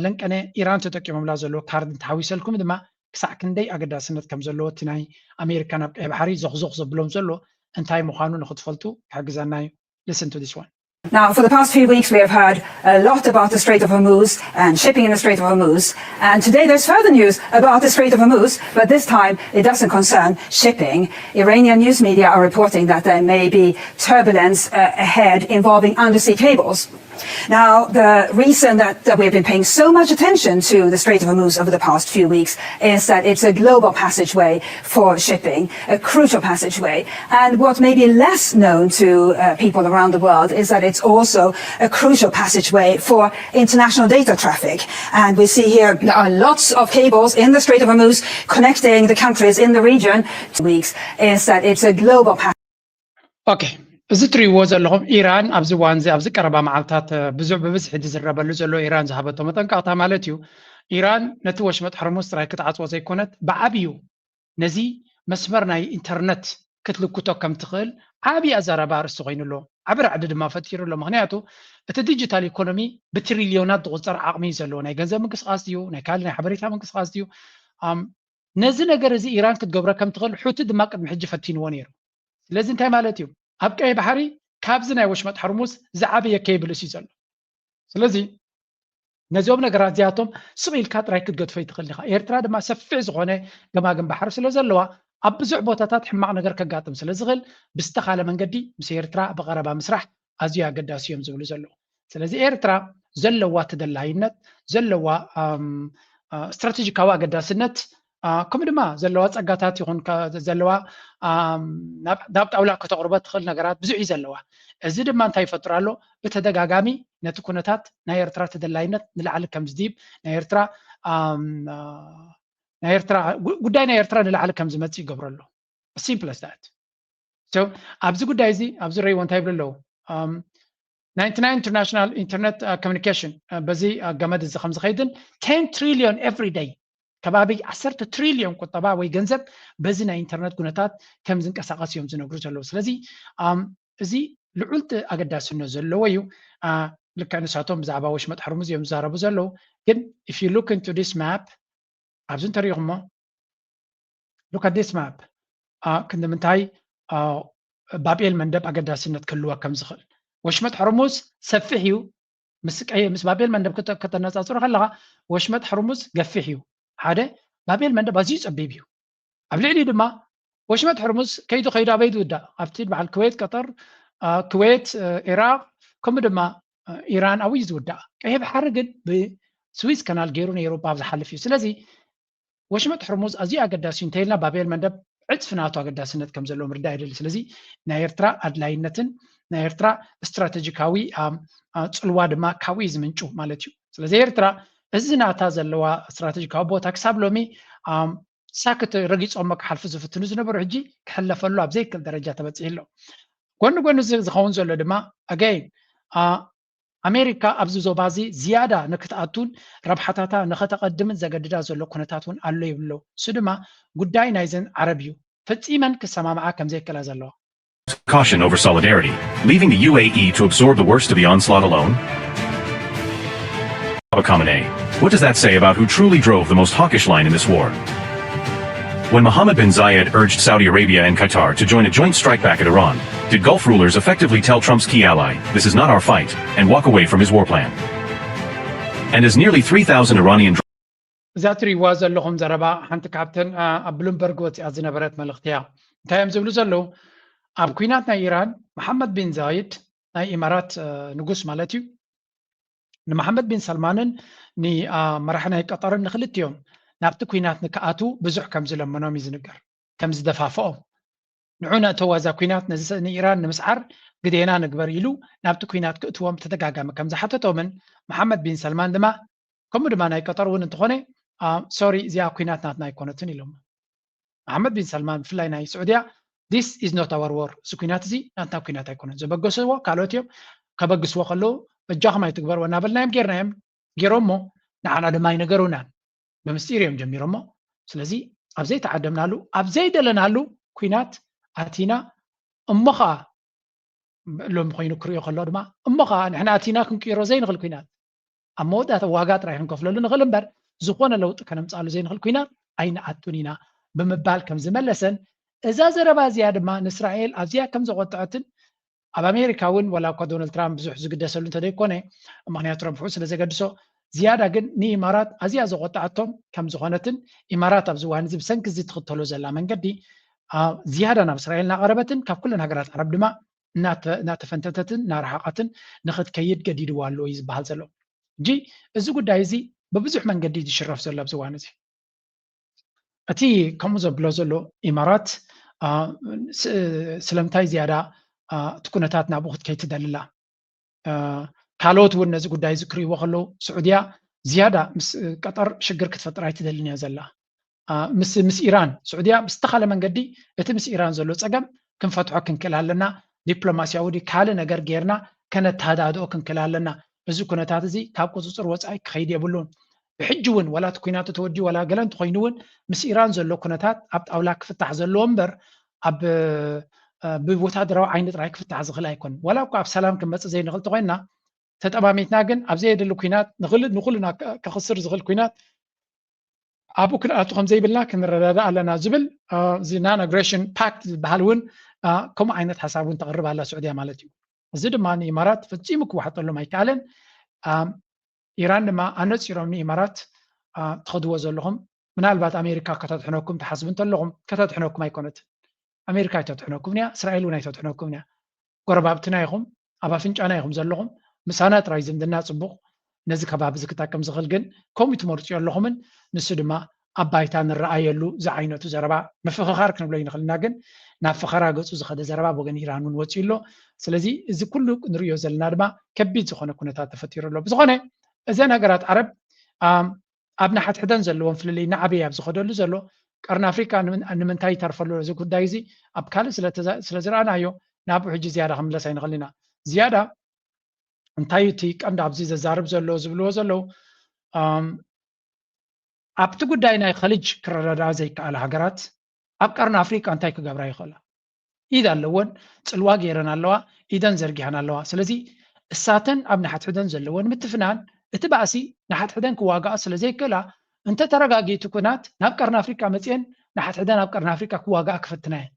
ለንቀነ ኢራን ተጠቂሞምላ ዘሎ ካርድ እንተሓዊሰልኩም ድማ ክሳዕ ክንደይ ኣገዳስነት ከም ዘለዎ እቲ ናይ ኣሜሪካ ናብ ቀይሕ ባሕሪ ዘኽዞኽ ዘብሎም ዘሎ እንታይ ምዃኑ ንኽትፈልጡ ክሕግዘና እዩ listen to this one Now, for the past few weeks, we have heard a lot about the Strait of Hormuz and shipping in the Strait of Hormuz. And today there's further news about the Strait of Hormuz, but this time it doesn't concern shipping. Iranian news media are reporting that there may be turbulence ahead involving undersea cables. Now, the reason that we've been paying so much attention to the Strait of Hormuz over the past few weeks is that it's a global passageway for shipping, a crucial passageway. And what may be less known to people around the world is that it's also a crucial passageway for international data traffic. And we see here there are lots of cables in the Strait of Hormuz connecting the countries in the region. 2 weeks is that it's a global passageway. Okay. እዚ ትሪእዎ ዘለኹም ኢራን ኣብዚ እዋን እዚ ኣብዚ ቀረባ መዓልትታት ብብዝሒ ዝዝረበሉ ዘሎ ኢራን ዝሃበቶ መጠንቀቕታ ማለት እዩ ኢራን ነቲ ወሽመጥ ሕርሙዝ ጥራይ ክትዓፅዎ ዘይኮነት ብዓብዩ ነዚ መስመር ናይ ኢንተርነት ክትልክቶ ከም ትኽእል ዓብዪ ኣዘራርባ ኣርእስቲ ኮይኑሎ ዓብ ራዕዲ ድማ ፈጢሩ ኣሎ ምክንያቱ እቲ ዲጂታል ኢኮኖሚ ብትሪልዮናት ዝቁፀር ዓቕሚ እዩ ዘለዎ ናይ ገንዘብ ምንቅስቃስ ድዩ ናይ ካልእ ናይ ሓበሬታ ምንቅስቃስ ድዩ ነዚ ነገር እዚ ኢራን ክትገብሮ ከም ትኽእል ሕቲ ድማ ቅድሚ ሕጂ ፈቲንዎ ነይሩ ስለዚ እንታይ ማለት እዩ ኣብ ቀይ ባሕሪ ካብዚ ናይ ወሽመጥ ሕርሙዝ ዝዓበየ ኬብል እዩ ዘሎ ስለዚ ነዚኦም ነገራት እዚኣቶም ስቕኢልካ ጥራይ ክትገድፎ ይትኽእል ኢኻ ኤርትራ ድማ ሰፊሕ ዝኾነ ገማግም ባሕሪ ስለ ዘለዋ ኣብ ብዙሕ ቦታታት ሕማቕ ነገር ከጋጥም ስለ ዝኽእል ብዝተኻለ መንገዲ ምስ ኤርትራ ብቐረባ ምስራሕ ኣዝዩ ኣገዳሲ እዮም ዝብሉ ዘለዉ ስለዚ ኤርትራ ዘለዋ ተደላይነት ዘለዋ ስትራቴጂካዊ ኣገዳስነት ከምኡ ድማ ዘለዋ ፀጋታት ይኹን ዘለዋ ናብ ጣውላ ከተቕርቦ ትኽእል ነገራት ብዙሕ እዩ ዘለዋ እዚ ድማ እንታይ ይፈጥር ኣሎ ብተደጋጋሚ ነቲ ኩነታት ናይ ኤርትራ ተደላይነት ንላዕሊ ከም ዝድይብ ናይ ኤርትራ ጉዳይ ናይ ኤርትራ ንላዕሊ ከም ዝመፅእ ይገብሮ ኣሎ ሲምፕል as that so ኣብዚ ጉዳይ እዚ ኣብዚ ረይዎ እንታይ ይብሉ ኣለዉ 99 international internet communication በዚ ገመድ እዚ ከም ዝኸይድን 10 trillion every day ከባቢ 10 ትሪልዮን ቁጠባ ወይ ገንዘብ በዚ ናይ ኢንተርኔት ኩነታት ከም ዝንቀሳቐስ እዮም ዝነግሩ ዘለዉ ስለዚ እዚ ልዑል ኣገዳስነት ዘለዎ እዩ ልክዕ ንሳቶም ብዛዕባ ወሽመጥ ሕርሙዝ እዮም ዝዛረቡ ዘለዉ ግን if you look into this map ኣብዚ እንተሪኢኹሞ look at this map ክንምንታይ ባብኤል መንደብ ኣገዳስነት ክህልዋ ከም ዝኽእል ወሽመጥ ሕርሙዝ ሰፊሕ እዩ ምስ ባብኤል መንደብ ከተነፃፅሮ ከለኻ ወሽመጥ ሕርሙዝ ገፊሕ እዩ ሓደ ባብኤል መንደብ ኣዝዩ ፀቢብ እዩ ኣብ ልዕሊ ድማ ወሽመጥ ሕርሙዝ ከይዱ ኣበይ ዝውዳእ ኣብቲ በዓል ኩዌት ቀጠር ኩዌት ኢራቅ ከምኡ ድማ ኢራን ኣብዩ ዝውዳእ ቀይሕ ባሕሪ ግን ብስዊዝ ካናል ገይሩ ንኤውሮጳ ዝሓልፍ እዩ ስለዚ ወሽመጥ ሕርሙዝ ኣዝዩ ኣገዳሲ እዩ እንተኢልና ባብኤል መንደብ ዕፅፊ ናቱ ኣገዳስነት ከም ዘለዎ ምርዳእ የድሊ ስለዚ ናይ ኤርትራ ኣድላይነትን ናይ ኤርትራ ስትራቴጂካዊ ፅልዋ ድማ ካብኡ ዝምንጩ ማለት እዩ ስለዚ ኤርትራ እዚ ናታ ዘለዋ ስትራቴጂካዊ ቦታ ክሳብ ሎሚ ሳክት ረጊፆም ክሓልፉ ዝፍትኑ ዝነበሩ ሕጂ ክሕለፈሉ ኣብ ዘይክእል ደረጃ ተበፂሑ ኣሎ ጎኒ ጎኒ ዝኸውን ዘሎ ድማ ኣገይን ኣሜሪካ ኣብዚ ዞባ እዚ ዝያዳ ንክትኣቱን ረብሓታታ ንኸተቐድምን ዘገድዳ ዘሎ ኩነታት እውን ኣሎ ይብሎ እሱ ድማ ጉዳይ ናይዘን ዓረብ እዩ ፈፂመን ክሰማምዓ ከም ዘይከላ ዘለዋ Caution over solidarity, leaving the UAE to absorb the worst of the onslaught alone? What does that say about who truly drove the most hawkish line in this war? When Mohammed bin Zayed urged Saudi Arabia and Qatar to join a joint strike back at Iran, did Gulf rulers effectively tell Trump's key ally, "This is not our fight," and walk away from his war plan? And as nearly 3,000 Iranian ዛትሪ ዋዘለኹም ዘረባ ሓንቲ ካብተን ኣብ ብሉምበርግ ወፂኣ ዝነበረት መልእኽቲ እያ እንታይ እዮም ዝብሉ ዘለዉ ኣብ ኩናት ናይ ኢራን መሐመድ ቢን ዛይድ ናይ ኢማራት ንጉስ ማለት እዩ ንመሐመድ ቢን ሰልማንን ንመራሒ ናይ ቀጠርን ንክልቲኦም ናብቲ ኩናት ንክኣቱ ብዙሕ ከም ዝለመኖም እዩ ዝንገር ከም ዝደፋፍኦም ንዑ ነእተዋ እዛ ኩናት ንኢራን ንምስዓር ግዴና ንግበር ኢሉ ናብቲ ኩናት ክእትዎም ተደጋጋሚ ከም ዝሓተቶምን መሐመድ ቢን ሰልማን ድማ ከምኡ ድማ ናይ ቀጠር እውን እንትኾነ ሶሪ እዚኣ ኩናት ናትና ኣይኮነትን ኢሎም መሐመድ ቢን ሰልማን ብፍላይ ናይ ስዑድያ this is not our war እዚ ኩናት እዚ ናትና ኩናት ኣይኮነን ዘበገስዎ ካልኦት እዮም ከበግስዎ ከለዉ እጃኹም ኣይትግበርዎ እናበልናዮም ጌርናዮም ጌሮሞ ንዓና ድማ ይነገሩናን ብምስጢር እዮም ጀሚሮሞ ስለዚ ኣብ ዘይተዓደምናሉ ኣብ ዘይደለናሉ ኩናት ኣቲና እሞ ከዓ ሎም ኮይኑ ክሪኦ ከሎ ድማ እሞ ከዓ ንሕና ኣቲና ክንቅይሮ ዘይንኽእል ኩናት ኣብ መወዳእታ ዋጋ ጥራይ ክንከፍለሉ ንኽእል እምበር ዝኾነ ለውጢ ከነምፃሉ ዘይንኽእል ኩናት ኣይንኣቱን ኢና ብምባል ከም ዝመለሰን እዛ ዘረባ እዚኣ ድማ ንእስራኤል ኣዝያ ከም ዘቆጥዐትን ኣብ ኣሜሪካ እውን ዋላ እኳ ዶናልድ ትራምፕ ብዙሕ ዝግደሰሉ እንተደይኮነ ምክንያቱ ረብሑ ስለ ዘገድሶ ዝያዳ ግን ንኢማራት ኣዝያ ዘቆጥዐቶም ከም ዝኾነትን ኢማራት ኣብዚ እዋን እዚ ብሰንኪ እዚ ትኽተሎ ዘላ መንገዲ ዝያዳ ናብ እስራኤል እናቐረበትን ካብ ኩለን ሃገራት ዓረብ ድማ እናተፈንተተትን ናርሓቃትን ንኽትከይድ ገዲድዋ ኣሎ እዩ ዝበሃል ዘሎ እንጂ እዚ ጉዳይ እዚ በብዙሕ መንገዲ ዝሽረፍ ዘሎ ኣብዚ እዋን እዚ እቲ ከምኡ ዘብሎ ዘሎ ኢማራት ስለምንታይ ዝያዳ እቲ ኩነታት ናብኡ ክትከይድ ትደልላ ካልኦት እውን ነዚ ጉዳይ ዝክርይዎ ከለዉ ስዑድያ ዝያዳ ምስ ቀጠር ሽግር ክትፈጥር ኣይትደልን እያ ዘላ ምስ ኢራን ስዑድያ ብዝተኻለ መንገዲ እቲ ምስ ኢራን ዘሎ ፀገም ክንፈትሖ ክንክእል ኣለና ዲፕሎማስያዊ ካልእ ነገር ጌርና ከነተሃዳድኦ ክንክእል ኣለና እዚ ኩነታት እዚ ካብ ቁፅፅር ወፃኢ ክኸይድ የብሉን ብሕጂ እውን ዋላ እቲ ኩናቱ ተወዲኡ ዋላ ገለ እንተኮይኑ እውን ምስ ኢራን ዘሎ ኩነታት ኣብ ጣውላ ክፍታሕ ዘለዎ እምበር ኣብ ብወታደራዊ ዓይኒ ጥራይ ክፍታሕ ዝኽእል ኣይኮን ዋላ እኳ ኣብ ሰላም ክንመፅእ ዘይንኽእል ተኮይንና ተጠማሚትና ግን ኣብ ዘየድሊ ኩናት ንኩልና ከኽስር ዝኽእል ኩናት ኣብኡ ክንኣቱ ከም ዘይብልና ክንረዳዳእ ኣለና ዝብል እዚ ናን ኣግሬሽን ፓክት ዝበሃል እውን ከምኡ ዓይነት ሓሳብ እውን ተቕርብ ኣላ ስዑድያ ማለት እዩ እዚ ድማ ንኢማራት ፈፂሙ ክዋሓጠሎም ኣይከኣለን ኢራን ድማ ኣነፂሮም ንኢማራት ትኸድዎ ዘለኹም ምናልባት ኣሜሪካ ከተጥሕነኩም ተሓስቡ እንተለኹም ከተጥሕነኩም ኣይኮነትን ኣሜሪካ ኣይተጥሕነኩም እያ እስራኤል እውን ኣይተጥሕነኩም እያ ጎረባብትና ኢኹም ኣብ ኣፍንጫና ኢኹም ዘለኹም ምሳና ጥራይ ዝምድና ፅቡቕ ነዚ ከባቢ እዚ ክጠቅም ዝኽእል ግን ከምኡ ትመርፅዮ ኣለኹምን ንሱ ድማ ኣብ ባይታ ንረኣየሉ ዝዓይነቱ ዘረባ ምፍኽኻር ክንብሎ ይንኽእልና ግን ናብ ፍኸራ ገፁ ዝኸደ ዘረባ ወገን ኢራን እውን ወፂኡ ኣሎ ስለዚ እዚ ኩሉ ንሪኦ ዘለና ድማ ከቢድ ዝኾነ ኩነታት ተፈጢሩ ኣሎ ብዝኾነ እዘን ሃገራት ዓረብ ኣብ ናሓትሕደን ዘለዎም ፍልልይ ንዓበይ ኣብ ዝኸደሉ ዘሎ ቀርኒ ኣፍሪካ ንምንታይ ይተርፈሉ እዚ ጉዳይ እዚ ኣብ ካልእ ስለ ዝረኣናዮ ናብኡ ሕጂ ዝያዳ ክምለስ ኣይንኽእል ኢና ዝያዳ እንታይ እቲ ቀንዲ ኣብዚ ዘዛርብ ዘሎ ዝብልዎ ዘለው ኣብቲ ጉዳይ ናይ ኸልጅ ክረዳዳ ዘይከኣለ ሃገራት ኣብ ቀርኒ ኣፍሪካ እንታይ ክገብራ ይኽእላ ኢድ ኣለወን ፅልዋ ገይረን ኣለዋ ኢደን ዘርጊሐን ኣለዋ ስለዚ እሳተን ኣብ ናሓትሕደን ዘለወን ምትፍናን እቲ ባእሲ ናሓትሕደን ክዋጋኣ ስለዘይክእላ እንተተረጋጊቱ ኩናት ናብ ቀርኒ ኣፍሪካ መፅአን ናሓትሕደን ኣብ ቀርኒ ኣፍሪካ ክዋጋኣ ክፍትና እየን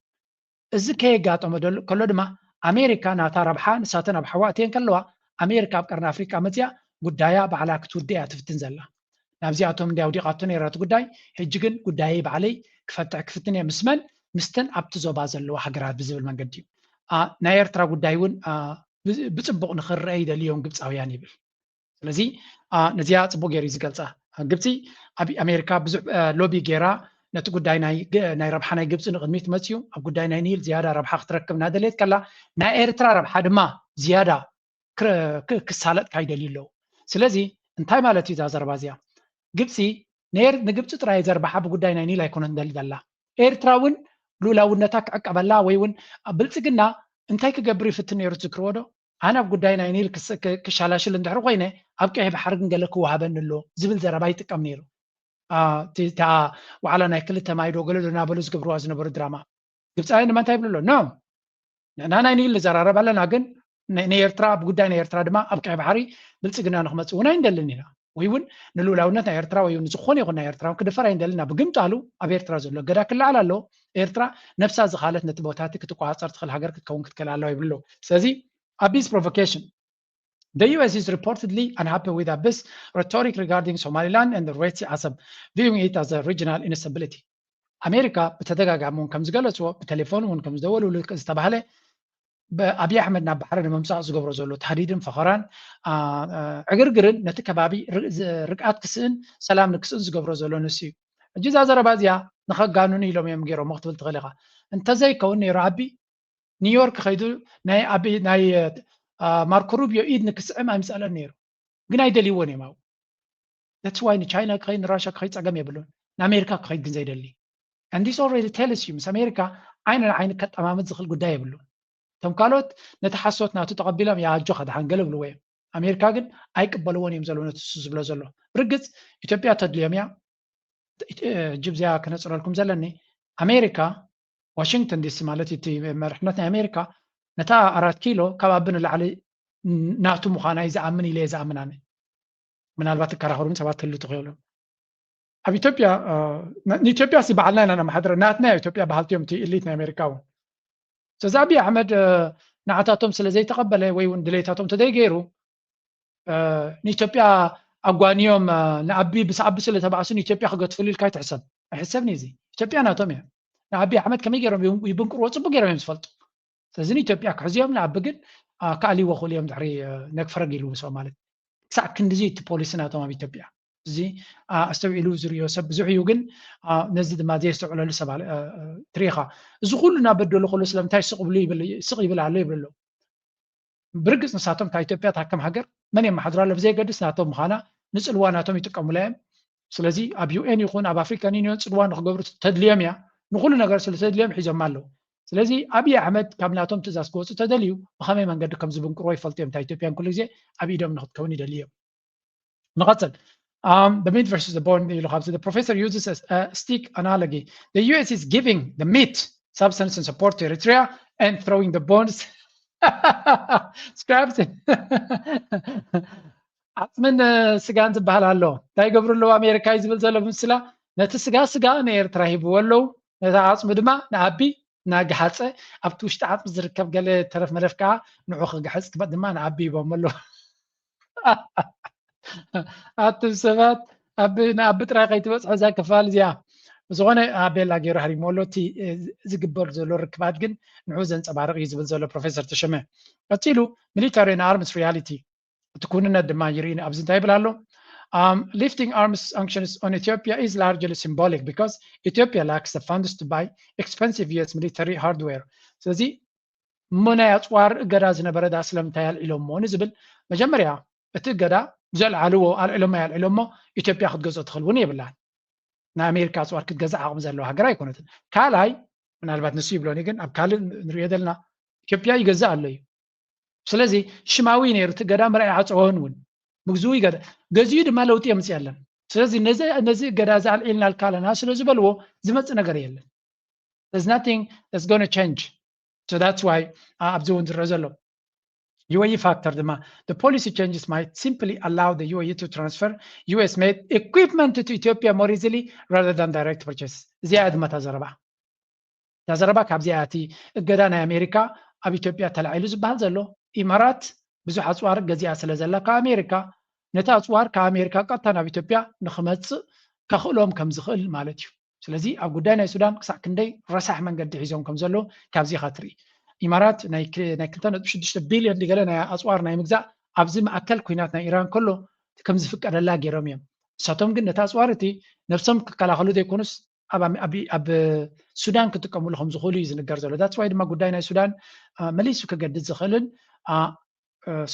እዚ ከየጋጠመ ከሎ ድማ ኣሜሪካ ናታ ረብሓ ንሳተን ኣብ ሓዋእትየን ከለዋ ኣሜሪካ ኣብ ቀርኒ ኣፍሪካ መፅያ ጉዳያ ባዕላ ክትውድእ እያ ትፍትን ዘላ ናብዚኣቶም እንዲ ኣውዲቓቶ ነይራት ጉዳይ ሕጂ ግን ጉዳይ ባዕለይ ክፍትን እየ ምስመን ምስተን ኣብቲ ዞባ ዘለዋ ሃገራት ብዝብል መንገዲ እዩ ናይ ኤርትራ ጉዳይ እውን ብፅቡቕ ንኽርአ ይደልዮም ግብፃውያን ይብል ስለዚ ነዚኣ ፅቡቅ ገይሩ ዝገልፃ ግብፂ ኣብ ኣሜሪካ ብዙሕ ሎቢ ጌራ ነቲ ጉዳይ ናይ ረብሓ ናይ ግብፂ ንቅድሚት መፅዩ ኣብ ጉዳይ ናይ ኒል ዝያዳ ረብሓ ክትረክብ እናደልየት ከላ ናይ ኤርትራ ረብሓ ድማ ዝያዳ ክሳለጥ ካይደልዩ ኣለዉ ስለዚ እንታይ ማለት እዩ እዛ ዘረባ እዚኣ ግብፂ ንግብፂ ጥራይ ዘርባሓ ብጉዳይ ናይ ኒል ኣይኮነን ደሊ ዘላ ኤርትራ እውን ሉላውነታ ክዕቀበላ ወይ እውን ብልፅግና እንታይ ክገብር ይፍትን ነይሩ ትዝክርዎ ዶ ኣነ ኣብ ጉዳይ ናይ ኒል ክሻላሽል እንድሕሪ ኮይነ ኣብ ቀይሕ ባሕሪ ግን ገለ ክወሃበኒ ኣሎ ዝብል ዘረባ ይጥቀም ነይሩ ዋዕላ ናይ ክልተ ማይዶ ገለ ዶ እናበሉ ዝገብርዋ ዝነበሩ ድራማ ግብፃውያን ድማ እንታይ ይብሉ ኣሎ ኖ ንሕና ናይ ኒል ንዘራረብ ኣለና ግን ንኤርትራ ብጉዳይ ናይ ኤርትራ ድማ ኣብ ቀይሕ ባሕሪ ብልፅግና ንክመፅእ እውን ኣይንደልን ኢና ወይ እውን ንልኡላውነት ናይ ኤርትራ ወይ ዝኾነ ይኹን ናይ ኤርትራ ክድፈር ኣይንደልና ብግምጣሉ ኣብ ኤርትራ ዘሎ ገዳ ክለዓል ኣሎ ኤርትራ ነፍሳ ዝኻለት ነቲ ቦታቲ ክትቋፀር ትኽእል ሃገር ክትከውን ክትክእል ኣለዋ ይብሉ ስለዚ Abiy's provocation. The US is reportedly unhappy with Abiy's rhetoric regarding Somaliland and the Red Sea Assab, viewing it as a regional instability. ኣሜሪካ ብተደጋጋሚ እውን ከም ዝገለፅዎ ብቴሌፎን እውን ከም ዝደወሉ ዝተባሃለ ብኣብይ ኣሕመድ ናብ ባሕሪ ንምምፃእ ዝገብሮ ዘሎ ተሃዲድን ፈኸራን ዕግርግርን ነቲ ከባቢ ርግኣት ክስእን ሰላም ንክስእን ዝገብሮ ዘሎ ንስ እዩ ሕጂ እዛ ዘረባ እዚኣ ንኸጋኑን ኢሎም እዮም ገይሮም ክትብል ትኽእል ኢኻ እንተዘይከውን ነይሩ ኣቢ ኒውዮርክ ከይዱ ናይ ማርኮ ሩቢዮ ኢድ ንክስዕም ኣይምፀለን ነይሩ ግን ኣይደልይዎን እዮም ኣብኡ that's why ንቻይና ክኸይድ ንራሻ ክኸይድ ፀገም የብሉን ንኣሜሪካ ክኸይድ ግን ዘይደሊ and this already tells you ምስ ኣሜሪካ ዓይነ ንዓይኒ ከጠማምት ዝኽእል ጉዳይ የብሉን እቶም ካልኦት ነቲ ሓሶት ናቱ ተቐቢሎም ያጆ ከድሓንገለ ብልዎ እዮም ኣሜሪካ ግን ኣይቅበልዎን እዮም ዘሎ ነቲ ዝብሎ ዘሎ ብርግፅ ኢትዮጵያ ተድልዮም እያ ጅብዝያ ክነፅረልኩም ዘለኒ ኣሜሪካ ዋሽንግተን ዲሲ ማለት እቲ መርሕነት ናይ ኣሜሪካ ነታ 4 ኪሎ ካብ ኣብ ንላዕሊ ናቱ ምዃና እዩ ዝኣምን ኢለ ዝኣምን ኣነ ምናልባት ክከራኸሩን ሰባት ክህሉ ትኽእሉ ኣብ ኢትዮጵያ ንኢትዮጵያ ሲ በዓልና ኢና ነመሓድረ ናትና ኢትዮጵያ ባህልትዮም እቲ ኢሊት ናይ ኣሜሪካ እውን ስለዚ ኣብይ ኣሕመድ ንዓታቶም ስለዘይተቐበለ ወይ እውን ድሌታቶም ተደይገይሩ ንኢትዮጵያ ኣጓንዮም ንኣቢ ብሰዓቢ ስለተባእሱ ንኢትዮጵያ ክገትፍሉ ኢልካ ይትሕሰብ ኣይሕሰብኒ እዚ ኢትዮጵያ ናቶም እያ ንኣብይ ኣሕመድ ከመይ ገይሮም ይብንቅርዎ ፅቡቅ ገይሮም እዮም ዝፈልጡ ስለዚህ ኢትዮጵያ ክሕዚኦም ንኣብ ግን ካልእ ወኹል እዮም ድሕሪ ነክፍረግ ኢሉ ሰው ማለት ክሳዕ ክንዲዚ እቲ ፖሊሲ ናቶም ኣብ ኢትዮጵያ እዚ ኣስተውዒሉ ዝርዮ ሰብ ብዙሕ እዩ ግን ነዚ ድማ ዘየስተውዕለሉ ሰብ ትሪኻ እዚ ኩሉ እናበደሉ ከሎ ስለምንታይ ስቕ ይብል ኣሎ ይብሎ ብርግፅ ንሳቶም ካብ ኢትዮጵያ ታከም ሃገር መን የመሓድሩ ኣሎ ብዘይገድስ ናቶም ምዃና ንፅልዋ ናቶም ይጥቀሙላ እዮም ስለዚ ኣብ ዩኤን ይኹን ኣብ ኣፍሪካን ዩኒዮን ፅልዋ ንክገብሩ ተድልዮም እያ ንኩሉ ነገር ስለተድልዮም ሒዞም ኣለዉ ስለዚ ኣብይ ኣሕመድ ካብ ናቶም ትእዛዝ ክወፁ ተደልዩ ብኸመይ መንገዲ ከም ዝብንቅሮ ይፈልጡ እዮም እንታይ ኢትዮጵያን ኩሉ ግዜ ኣብ ኢዶም ንክትከውን ይደልዩ እዮም ንቐፅል the meat versus the bone the professor uses a stick analogy the US is giving the meat substance and support to Eritrea and throwing the bones scraps ዓፅምን ስጋን ዝበሃል ኣሎ እንታይ ገብሩ ኣለዉ ኣሜሪካ እዩ ዝብል ዘሎ ብምስላ ነቲ ስጋ ንኤርትራ ሂብዎ ኣለዉ ነቲ ዓፅሚ ድማ ንኣቢ ናግሓፀ ኣብቲ ውሽጢ ዓፅሚ ዝርከብ ገለ ተረፍ መለፍ ከዓ ንዑ ክግሕፅ ድማ ንኣቢ ሂቦም ኣለዉ ኣትም ሰባት ንኣቢ ጥራይ ከይትበፅሖ እዛ ክፋል እዚኣ ዝኾነ ኣቤላ ገይሩ ሃሪሞ ኣሎ እቲ ዝግበር ዘሎ ርክባት ግን ንዑ ዘንፀባርቕ እዩ ዝብል ዘሎ ፕሮፌሰር ተሸመ ቀፂሉ ሚሊታሪ ኣርምስ ሪያሊቲ እቲ ኩንነት ድማ ይርኢ ኣብዚ እንታይ ይብል ኣሎ lifting arms sanctions on Ethiopia is largely symbolic because Ethiopia lacks the funds to buy expensive US military hardware ስለዚ ሞናይ ኣፅዋር እገዳ ዝነበረ ዳ ስለምንታይ ኣልዒሎሞ ንዝብል መጀመርያ እቲ እገዳ ዘልዓልዎ ኣልዒሎሞ ያልዒሎሞ ኢትዮጵያ ክትገዝኦ ትኽእል እውን የብላን ናይ ኣሜሪካ ኣፅዋር ክትገዛእ ዓቕሚ ዘለዋ ሃገር ኣይኮነትን ካልኣይ ምናልባት ንሱ ይብሎኒ ግን ኣብ ካልእ ንሪኦ ዘለና ኢትዮጵያ ይገዛእ ኣሎ እዩ ስለዚ ሽማዊ ነይሩ እቲ ገዳ ምርኣይ ዓፀወን እውን ምግዝኡ ይገዳ ገዚኡ ድማ ለውጢ የምፅእ የለን ስለዚ ነዚ ገዳ ዝኣልዒልና ልካለና ስለ ዝበልዎ ዝመፅእ ነገር የለን there's nothing that's going to change so that's why ኣብዚ እውን ዝረአ ዘሎ UAE factor ድማ the policy changes might simply allow the UAE to transfer US made equipment to Ethiopia more easily rather than direct purchase እዚኣ ድማ ተዘረባ ካብዚኣ እቲ እገዳ ናይ ኣሜሪካ ኣብ ኢትዮጵያ ተላዒሉ ዝበሃል ዘሎ ኢማራት ብዙሕ ኣፅዋር ገዚኣ ስለ ዘላ ካብ ኣሜሪካ ነቲ ኣፅዋር ካብ ኣሜሪካ ቀጥታ ናብ ኢትዮጵያ ንክመፅእ ከኽእሎም ከም ዝኽእል ማለት እዩ ስለዚ ኣብ ጉዳይ ናይ ሱዳን ክሳዕ ክንደይ ረሳሕ መንገዲ ሒዞም ከም ዘሎ ካብዚ ካ ትርኢ ኢማራት ናይ 2.6 ቢልዮን ሊገለ ናይ ኣፅዋር ናይ ምግዛእ ኣብዚ ማእከል ኩናት ናይ ኢራን ከሎ ከም ዝፍቀደላ ገይሮም እዮም ንሳቶም ግን ነቲ ኣፅዋር እቲ ነብሶም ክከላኸሉ ዘይኮኑስ ኣብ ሱዳን ክጥቀምሉ ከም ዝኽእሉ እዩ ዝንገር ዘሎ ዳትስ ዋይ ድማ ጉዳይ ናይ ሱዳን መሊሱ ክገድድ ዝኽእልን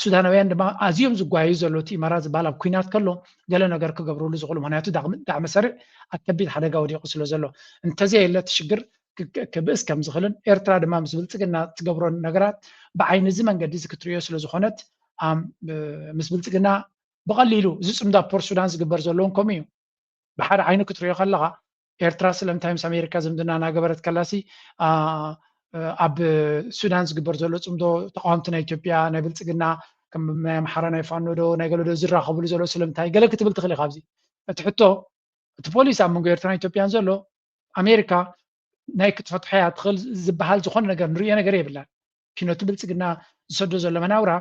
ሱዳናውያን ድማ ኣዝዮም ዝጓዩ ዘሎ እቲ ኢማራት ዝበሃል ኣብ ኩናት ከሎ ገለ ነገር ክገብርሉ ዝኽእሉ ምክንያቱ ዳዕመ ሰሪዕ ኣብ ከቢድ ሓደጋ ወዲቑ ስለ ዘሎ እንተዘየለ እቲ ሽግር ክብእስ ከም ዝኽእልን ኤርትራ ድማ ምስ ብልፅግና ትገብሮ ነገራት ብዓይኒ እዚ መንገዲ እዚ ክትሪዮ ስለ ዝኾነት ምስ ብልፅግና ብቐሊሉ እዚ ፅምዳ ፖር ሱዳን ዝግበር ዘለዎን ከምኡ እዩ ብሓደ ዓይኑ ክትሪዮ ከለኻ ኤርትራ ስለምንታይ ምስ ኣሜሪካ ዝምድና እናገበረት ከላሲ ኣብ ሱዳን ዝግበር ዘሎ ፅምዶ ተቃወምቲ ናይ ኢትዮጵያ ናይ ብልፅግና ከም ናይ ኣምሓራ ናይ ፋኖ ዶ ናይ ገለ ዶ ዝራኸብሉ ዘሎ ስለምንታይ ገለ ክትብል ትኽእል ኢኻ ኣብዚ እቲ ሕቶ እቲ ፖሊስ ኣብ መንጎ ኤርትራን ኢትዮጵያን ዘሎ ኣሜሪካ ናይ ክትፈትሖ እያ ትኽእል ዝበሃል ዝኾነ ነገር ንሪኦ ነገር የብላን ኪነቱ ብልፅግና ዝሰዶ ዘሎ መናውራ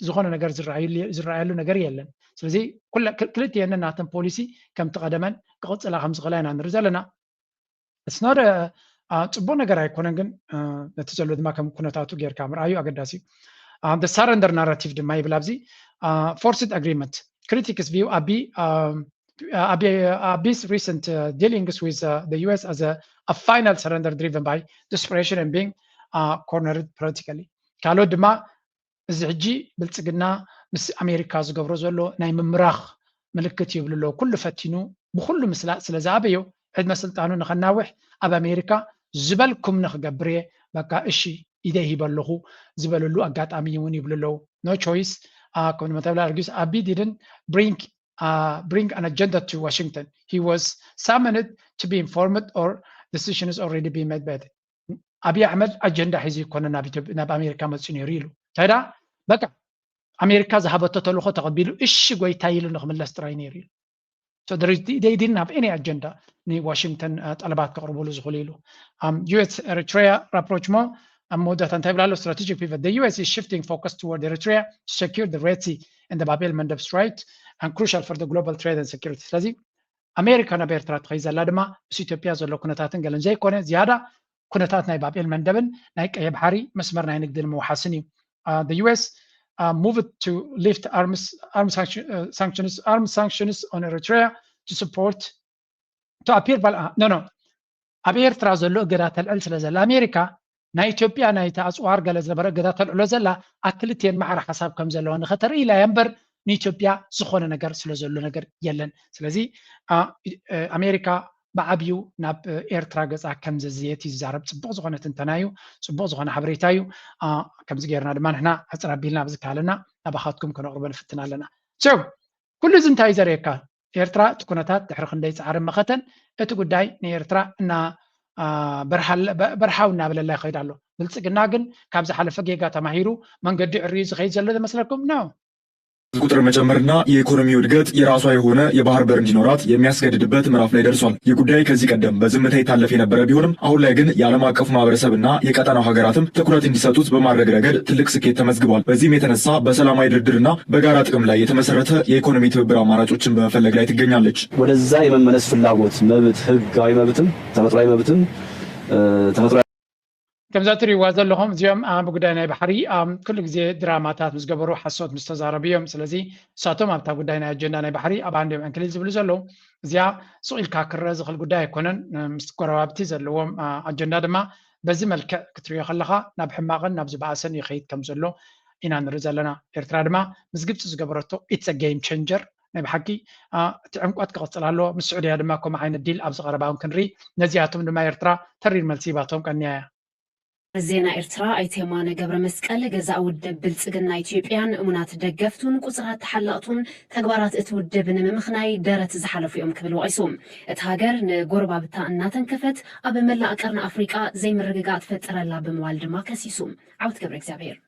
ዝኾነ ነገር ዝረኣየሉ ነገር የለን ስለዚ ክልቲአን ናተን ፖሊሲ ከምቲ ቀደመን ክቕፅላ ከም ዝኽእላ ኢና ንርኢ ዘለና እስኖደ ጽቡቅ ነገር ኣይኮነን ግን ነቲ ዘሎ ድማ ከም ኩነታቱ ጌርካ ምርኣዩ ኣገዳሲ the surrender narrative ድማ ይብል ኣብዚ forced agreement critics view Abiy's recent dealings with the US as a final surrender driven by desperation and being cornered politically ካልኦ ድማ እዚ ሕጂ ብልፅግና ምስ ኣሜሪካ ዝገብሮ ዘሎ ናይ ምምራኽ ምልክት ይብሉ ኣሎ ኩሉ ፈቲኑ ብኩሉ ምስላእ ስለ ዝኣበዮ ዕድመ ስልጣኑ ንኸናውሕ ኣብ ኣሜሪካ ዝበልኩም ንክገብር እየ በቃ እሺ ኢደይ ሂበለኹ ዝበለሉ ኣጋጣሚ እውን ይብሉ ኣለዉ no choice ከም መተብላ argues Abiy didn't bring an agenda to Washington he was summoned to be informed or decision is already being made by Abiy Ahmed agenda ሒዙ ይኮነ ናብ ኣሜሪካ መፅኡ ነይሩ ኢሉ ታዳ በቃ ኣሜሪካ ዝሃበቶ ተልእኮ ተቐቢሉ እሺ ጎይታ ኢሉ ንክምለስ ጥራይ ነይሩ ኢሉ so they didn't have any agenda ni Washington ጠለባት ከቅርቡሉ ዝኽእሉ ኢሉ US Eritrea approach more that anti-blalo strategic pivot the US is shifting focus toward Eritrea to secure the Red Sea and the Bab el-Mandeb Strait and crucial for the global trade and security ስለዚ ኣሜሪካ ናብ ኤርትራ ትኸይዘላ ድማ ምስ ኢትዮጵያ ዘሎ ኩነታትን ገለን ዘይኮነ ዝያዳ ኩነታት ናይ ባቤል መንደብን ናይ ቀይ ባሕሪ መስመር ናይ ንግድን ምውሓስን እዩ the US moved to lift arms sanctions on Eritrea to support to appear ኣብ ኤርትራ ዘሎ እገዳ ተልዕል ስለ ዘላ ኣሜሪካ ናይ ኢትዮጵያ ናይ ተኣጽዋር ገለ ዝነበረ እገዳ ተልዕሎ ዘላ ኣክልቴን ማዕረ ሓሳብ ከም ዘለዎ ንኸተርኢ ኢላ እምበር ንኢትዮጵያ ዝኾነ ነገር ስለ ዘሎ ነገር የለን ስለዚ ኣሜሪካ ብዓብዩ ናብ ኤርትራ ገጻ ከም ዘዝየት ይዛረብ ጽቡቕ ዝኾነ ትንተና እዩ ጽቡቕ ዝኾነ ሓበሬታ እዩ ከምዚ ጌርና ድማ ንሕና ሕፅር ኣቢልና ብዝካለና ናባኻትኩም ከነቕርበ ንፍትና ኣለና so ኩሉ እዚ እንታይ ዘርእየካ ኤርትራ እቲ ኩነታት ድሕሪ ክንደይ ፃዕርን መኸተን እቲ ጉዳይ ንኤርትራ እና በረሓው እናበለላ ይኸይድ ኣሎ ብልጽግና ግን ካብ ዝሓለፈ ጌጋ ተማሂሩ መንገዲ ዕርዩ ዝኸይድ ዘሎ ዝመስለኩም ነው ቁጥር መጨመርና የኢኮኖሚ እድገት የራሷ የሆነ የባህር በር እንዲኖራት የሚያስገድድበት ምዕራፍ ላይ ደርሷል። ይህ ጉዳይ ከዚህ ቀደም በዝምታ የታለፈ የነበረ ቢሆንም አሁን ላይ ግን የዓለም አቀፉ ማህበረሰብና የቀጠናው ሀገራትም ትኩረት እንዲሰጡት በማድረግ ረገድ ትልቅ ስኬት ተመዝግቧል። በዚህም የተነሳ በሰላማዊ ድርድርና በጋራ ጥቅም ላይ የተመሰረተ የኢኮኖሚ ትብብር አማራጮችን በመፈለግ ላይ ትገኛለች። ወደዛ የመመለስ ፍላጎት መብት ህጋዊ መብትም ተፈጥሯዊ መብትም ከምዛ ትሪእዋ ዘለኹም እዚኦም ብጉዳይ ናይ ባሕሪ ኩሉ ግዜ ድራማታት ምስ ገበሩ ሓሶት ምስ ተዛረቡ እዮም ስለዚ እሳቶም ኣብታ ጉዳይ ናይ ኣጀንዳ ናይ ባሕሪ ኣብ አንድዮም እንክሊል ዝብሉ ዘለዉ እዚኣ ስቑኢልካ ክረአ ዝኽእል ጉዳይ ኣይኮነን ምስ ጎረባብቲ ዘለዎም ኣጀንዳ ድማ በዚ መልክዕ ክትሪኦ ከለኻ ናብ ሕማቕን ናብ ዝበኣሰን ይኸይድ ከም ዘሎ ኢና ንርኢ ዘለና ኤርትራ ድማ ምስ ግብፂ ዝገበረቶ ኢትስ ጌም ቼንጀር ናይ ብሓቂ እቲ ዕንቋት ክቕፅል ኣለዎ ምስ ስዑድያ ድማ ከምኡ ዓይነት ዲል ኣብ ዝቐረባውን ክንርኢ ነዚኣቶም ድማ ኤርትራ ተሪር መልሲ ሂባቶም ቀኒያ እያ ዜና ኤርትራ ኣይተ የማነ ገብረ መስቀል ገዛ ውድብ ብልጽግና ኢትዮጵያን እሙናት ደገፍቱን ቁጽራት ተሓለቕቱን ተግባራት እቲ ውድብ ንምምኽናይ ደረት ዝሓለፉ እዮም ክብል ወቂሶም እቲ ሃገር ንጎረባብታ እናተንከፈት ኣብ መላእ ቀርኒ ኣፍሪቃ ዘይምርግጋእ ትፈጥረላ ብምባል ድማ ከሲሱም ዓወት ገብረ እግዚአብሔር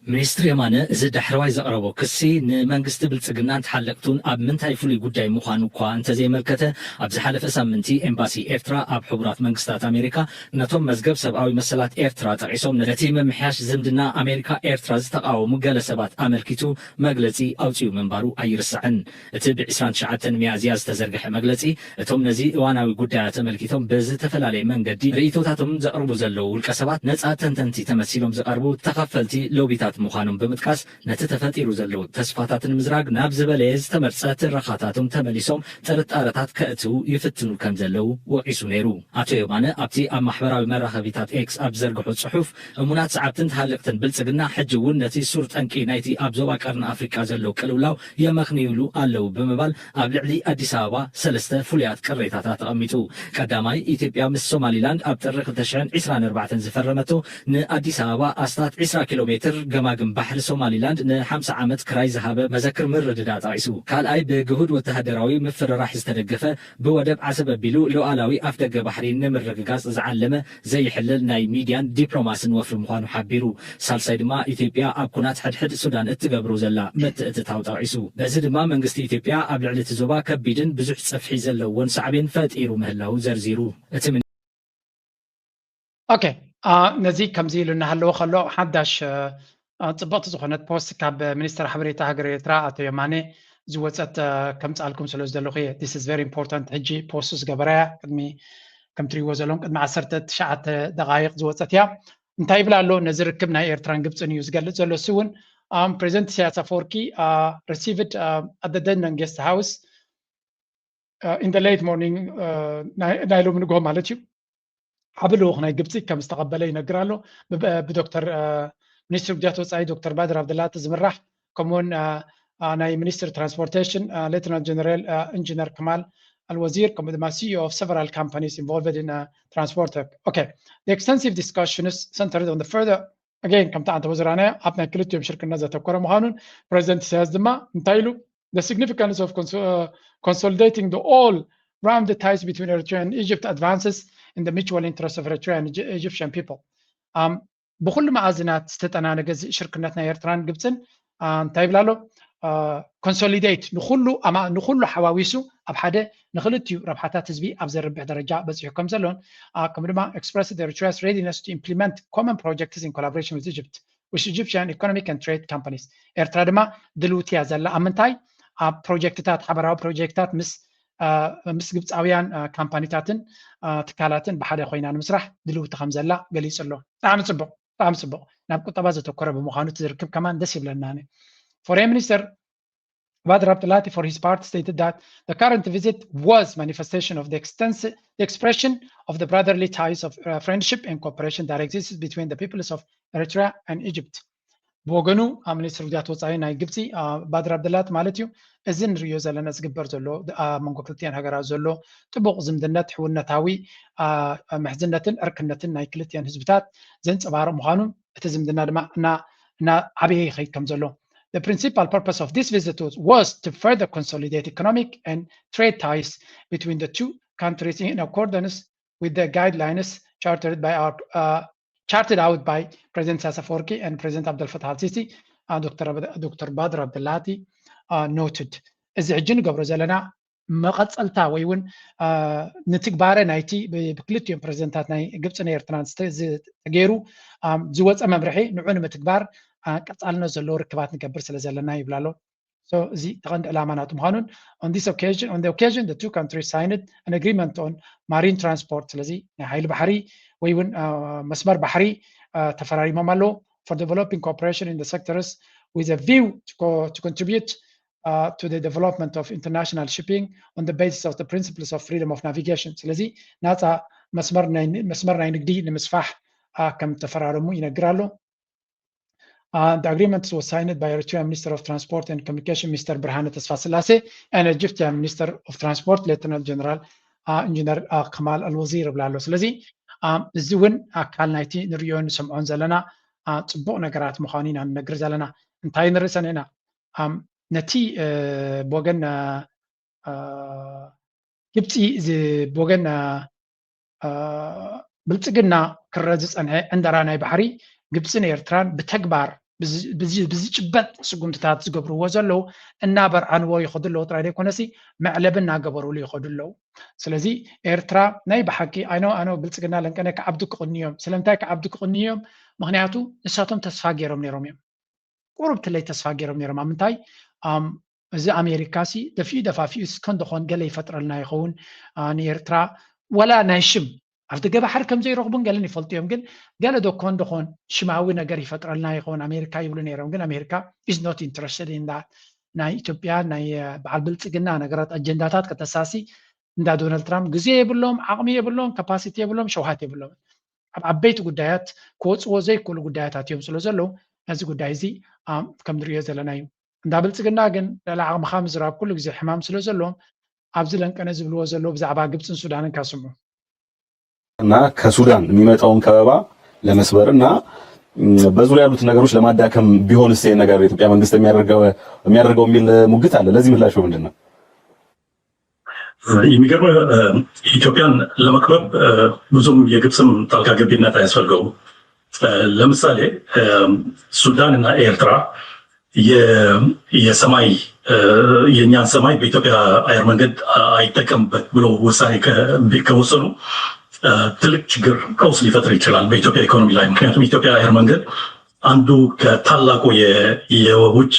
ሚኒስትር የማነ እዚ ዳሕረዋይ ዘቕረቦ ክሲ ንመንግስቲ ብልጽግናን ተሓለቕቱን ኣብ ምንታይ ፍሉይ ጉዳይ ምዃኑ እኳ እንተዘይመልከተ ኣብ ዝሓለፈ ሳምንቲ ኤምባሲ ኤርትራ ኣብ ሕቡራት መንግስታት ኣሜሪካ ነቶም መዝገብ ሰብኣዊ መሰላት ኤርትራ ጠቂሶም ነቲ ምምሕያሽ ዝምድና ኣሜሪካ ኤርትራ ዝተቃወሙ ገለ ሰባት ኣመልኪቱ መግለጺ ኣውፅኡ ምንባሩ ኣይርስዕን እቲ ብ29 ሚያዝያ ዝተዘርግሐ መግለጺ እቶም ነዚ እዋናዊ ጉዳያት ተመልኪቶም ብዝተፈላለየ መንገዲ ርእቶታቶም ዘቕርቡ ዘለዉ ውልቀ ሰባት ነፃ ተንተንቲ ተመሲሎም ዝቐርቡ ተኸፈልቲ ሎቢታት ምዃኖም ብምጥቃስ ነቲ ተፈጢሩ ዘለዉ ተስፋታትን ምዝራግ ናብ ዝበለየ ዝተመርፀ ትረኻታቶም ተመሊሶም ጥርጣረታት ከእትው ይፍትኑ ከም ዘለዉ ወቂሱ ነይሩ ኣቶ የማነ ኣብቲ ኣብ ማሕበራዊ መራኸቢታት ኤክስ ኣብ ዘርግሑ ጽሑፍ እሙናት ሰዓብትን ተሃለቕትን ብልጽግና ሕጂ እውን ነቲ ሱር ጠንቂ ናይቲ ኣብ ዞባ ቀርኒ ኣፍሪቃ ዘለዉ ቅልውላው የመኽንይሉ ኣለዉ ብምባል ኣብ ልዕሊ ኣዲስ ኣበባ 3 ፍሉያት ቅሬታታት ተቐሚጡ ቀዳማይ ኢትዮጵያ ምስ ሶማሊላንድ ኣብ ጥሪ 2024 ዝፈረመቶ ንኣዲስ ኣበባ ኣስታት 20 ኪሎ ሜትር ገማግም ባሕሪ ሶማሊላንድ ን50 ዓመት ክራይ ዝሃበ መዘክር ምርድዳ ጣቂሱ ካልኣይ ብግሁድ ወተሃደራዊ ምፍርራሕ ዝተደገፈ ብወደብ ዓሰብ ኣቢሉ ሉዓላዊ ኣፍ ደገ ባሕሪ ንምርግጋጽ ዝዓለመ ዘይሕልል ናይ ሚድያን ዲፕሎማስን ወፍሪ ምዃኑ ሓቢሩ ሳልሳይ ድማ ኢትዮጵያ ኣብ ኩናት ሕድሕድ ሱዳን እትገብሮ ዘላ ምትእትታው ጣቂሱ በዚ ድማ መንግስቲ ኢትዮጵያ ኣብ ልዕሊ እቲ ዞባ ከቢድን ብዙሕ ፀፍሒ ዘለዎን ሳዕቤን ፈጢሩ ምህላው ዘርዚሩ እቲ ኦኬ ነዚ ከምዚ ኢሉ እናሃለዎ ከሎ ሓዳሽ ጽቡቕቲ ዝኾነት ፖስት ካብ ሚኒስትር ሓበሬታ ሃገር ኤርትራ ኣቶ የማነ ዝወፀት ከም ጻልኩም ስለ ዘለኹ እየ this is very important ሕጂ ፖስት ዝገበረ ቅድሚ ከም ትሪእዎ ዘለኹም ቅድሚ 19 ደቓይቕ ዝወፀት እያ እንታይ ይብል ኣሎ ነዚ ርክብ ናይ ኤርትራን ግብፅን እዩ ዝገልጽ ዘሎ እሱ እውን ፕሬዚደንት ኢሳያስ ኣፈወርቂ received at the Denham guest house in the late morning ናይ ሎሚ ንግሆ ማለት እዩ ዓብ ልኡኽ ናይ ግብፂ ከም ዝተቐበለ ይነግር ኣሎ ብዶክተር ሚኒስትር ጉዳያት ወፃኢ ዶክተር ባድር ዓብደላቲ ዝምራሕ ከምኡውን ናይ ሚኒስትር ትራንስፖርቴሽን ሌተናንት ጀነራል ኢንጂነር ከማል الوزير كما the CEO of several companies involved in transport. Okay, the extensive discussions centered on the further again كم تعرف وزرانا أبناء كلتهم شركة نزات تكرر مهانون President says the significance of consolidating the all round the ties between Eritrea and Egypt advances in the mutual interest of Eritrea and Egyptian people. بكل معازنات استتنا نجز شركتنا إيرتران جبتن تايبلالو consolidate نخلو حواويسو أبحده نخلتيو ربحاتات تزبي أبزر ربع درجة بس يحكم زلون كمدما expressed Eritrea's readiness to implement common projects in collaboration with Egypt with Egyptian economic and trade companies. إيرترا دما دلوتي أزلا أمنتاي بروجكتات حبراو بروجكتات مس ምስ ግብፃውያን ካምፓኒታትን ትካላትን ብሓደ ኮይና ንምስራሕ ድልውቲ ከም ዘላ ገሊጹ ኣሎ ብጣዕሚ ጽቡቕ ናብ ቁጠባ ዘተኮረ ብምዃኑ ትዝርክብ ከማን ደስ ይብለና Foreign Minister Badr Abdulati, for his part, stated that the current visit was manifestation of the expression of the brotherly ties of friendship and cooperation that exists between the peoples of Eritrea and Egypt. በወገኑ ሚኒስትር ጉዳያት ወፃኢ ናይ ግብፂ ባድር አብደላት ማለት እዩ እዚ ንሪኦ ዘለና ዝግበር ዘሎ መንጎ ክልቲአን ሃገራት ዘሎ ጥቡቕ ዝምድነት ሕውነታዊ ምሕዝነትን ዕርክነትን ናይ ክልቲአን ህዝብታት ዘንፀባርቕ ምዃኑ እቲ ዝምድና ድማ ዓበየ ይኸይድ ከም ዘሎ The principal purpose of this visit was to further consolidate economic and trade ties between the two countries in accordance with the guidelines charted out by President Sasaforki and President Abdel Fattah al-Sisi. Dr. Badr Abdelati noted. እዚ ሕጂ ንገብሮ ዘለና መቐፀልታ ወይ እውን ንትግባረ ናይቲ ብክልቲኦም ፕሬዚደንታት ናይ ግብፅን ኤርትራን ተገይሩ ዝወፀ መምርሒ ንዑ ንምትግባር ቀፃልነት ዘለዎ ርክባት ንገብር ስለ ዘለና ይብላ ኣሎ So the Alamanat Muhanun. On the occasion, the two countries signed an agreement on marine transport. Lazi, Hail Bahari, Wayun Masmar Bahari, Tafarari Mamalo for developing cooperation in the sectors with a view to contribute to the development of international shipping on the basis of the principles of freedom of navigation. Lazi, Nata Masmar Nainigdi Misfah Kam Tafaramu in a Gralo. The agreement was signed by Eritrean Minister of Transport and Communication, Mr. Berhane Tesfasilase, and Egyptian Minister of Transport, Lieutenant General Engineer Kamal Al-Wazir Blalo. Slazi, Ziwin Akal Naiti, Nurion Samon Zalana, Tsubok Nagarat Mohanin and Nagrizalana, and Tainer Sanena, Nati Bogan Gipsi, the Bogan Biltigana, Karazis and Darana Bahari, Gibson Airtran, Betagbar. بزيجبت سقمتات زقبرو وزلو النابر عنو ياخذ له طريقه كونسي معلبنا قبروا لي ياخذ له سلازي ايرترا ناي بحكي انا بلصقنا لنكنا كعبدك قنيوم سلامتاك عبدك قنيوم مغنياتو نساتهم تسفاغيرهم نيروم قربت لي تسفاغيرهم نيروم امنتاي زي امريكاسي دفافي اسكن دخون قال لي فتره لنا يخون ايرترا ولا نايشم عرفت جاب حركم زي رغبون قال لي فلتيهم قال دوكون دخون شماوي نجار يفتر لنا يخون أمريكا يقولون يرون قال أمريكا is not interested in that ناي إثيوبيا ناي بعالبلت قلنا نجارات أجنداتات كتساسي ندا دونالد ترامب جزية يبلهم عقمية يبلهم كاباسيتي يبلهم شوهات يبلهم عبيت قدايات كوتس وزي كل قدايات هاتيهم سلوزلو هذا قداي زي كم دريا زلنايم ندا بلت قلنا جن لا عقم خامس راب كل جزء حمام سلوزلو عبزلن كان زبلو زلو بزعبا جبت السودان كاسمو እና ከሱዳን የሚመጣውን ከበባ ለመስበር እና በዙሪያ ያሉት ነገሮች ለማዳከም ቢሆንስ ነገር የኢትዮጵያ መንግስት የሚያደርገው የሚል ሙግት አለ። ለዚህ ምላሽ ምንድነው? የሚገርመው ኢትዮጵያን ለመክበብ ብዙም የግብፅም ጣልቃ ገብነት አያስፈልገውም። ለምሳሌ ሱዳን እና ኤርትራ የሰማይ የኛን ሰማይ በኢትዮጵያ አየር መንገድ አይጠቀምበት ብሎ ውሳኔ ከወሰኑ ትልቅ ችግር ቀውስ ሊፈጥር ይችላል በኢትዮጵያ ኢኮኖሚ ላይ። ምክንያቱም ኢትዮጵያ አየር መንገድ አንዱ ከታላቁ የውጭ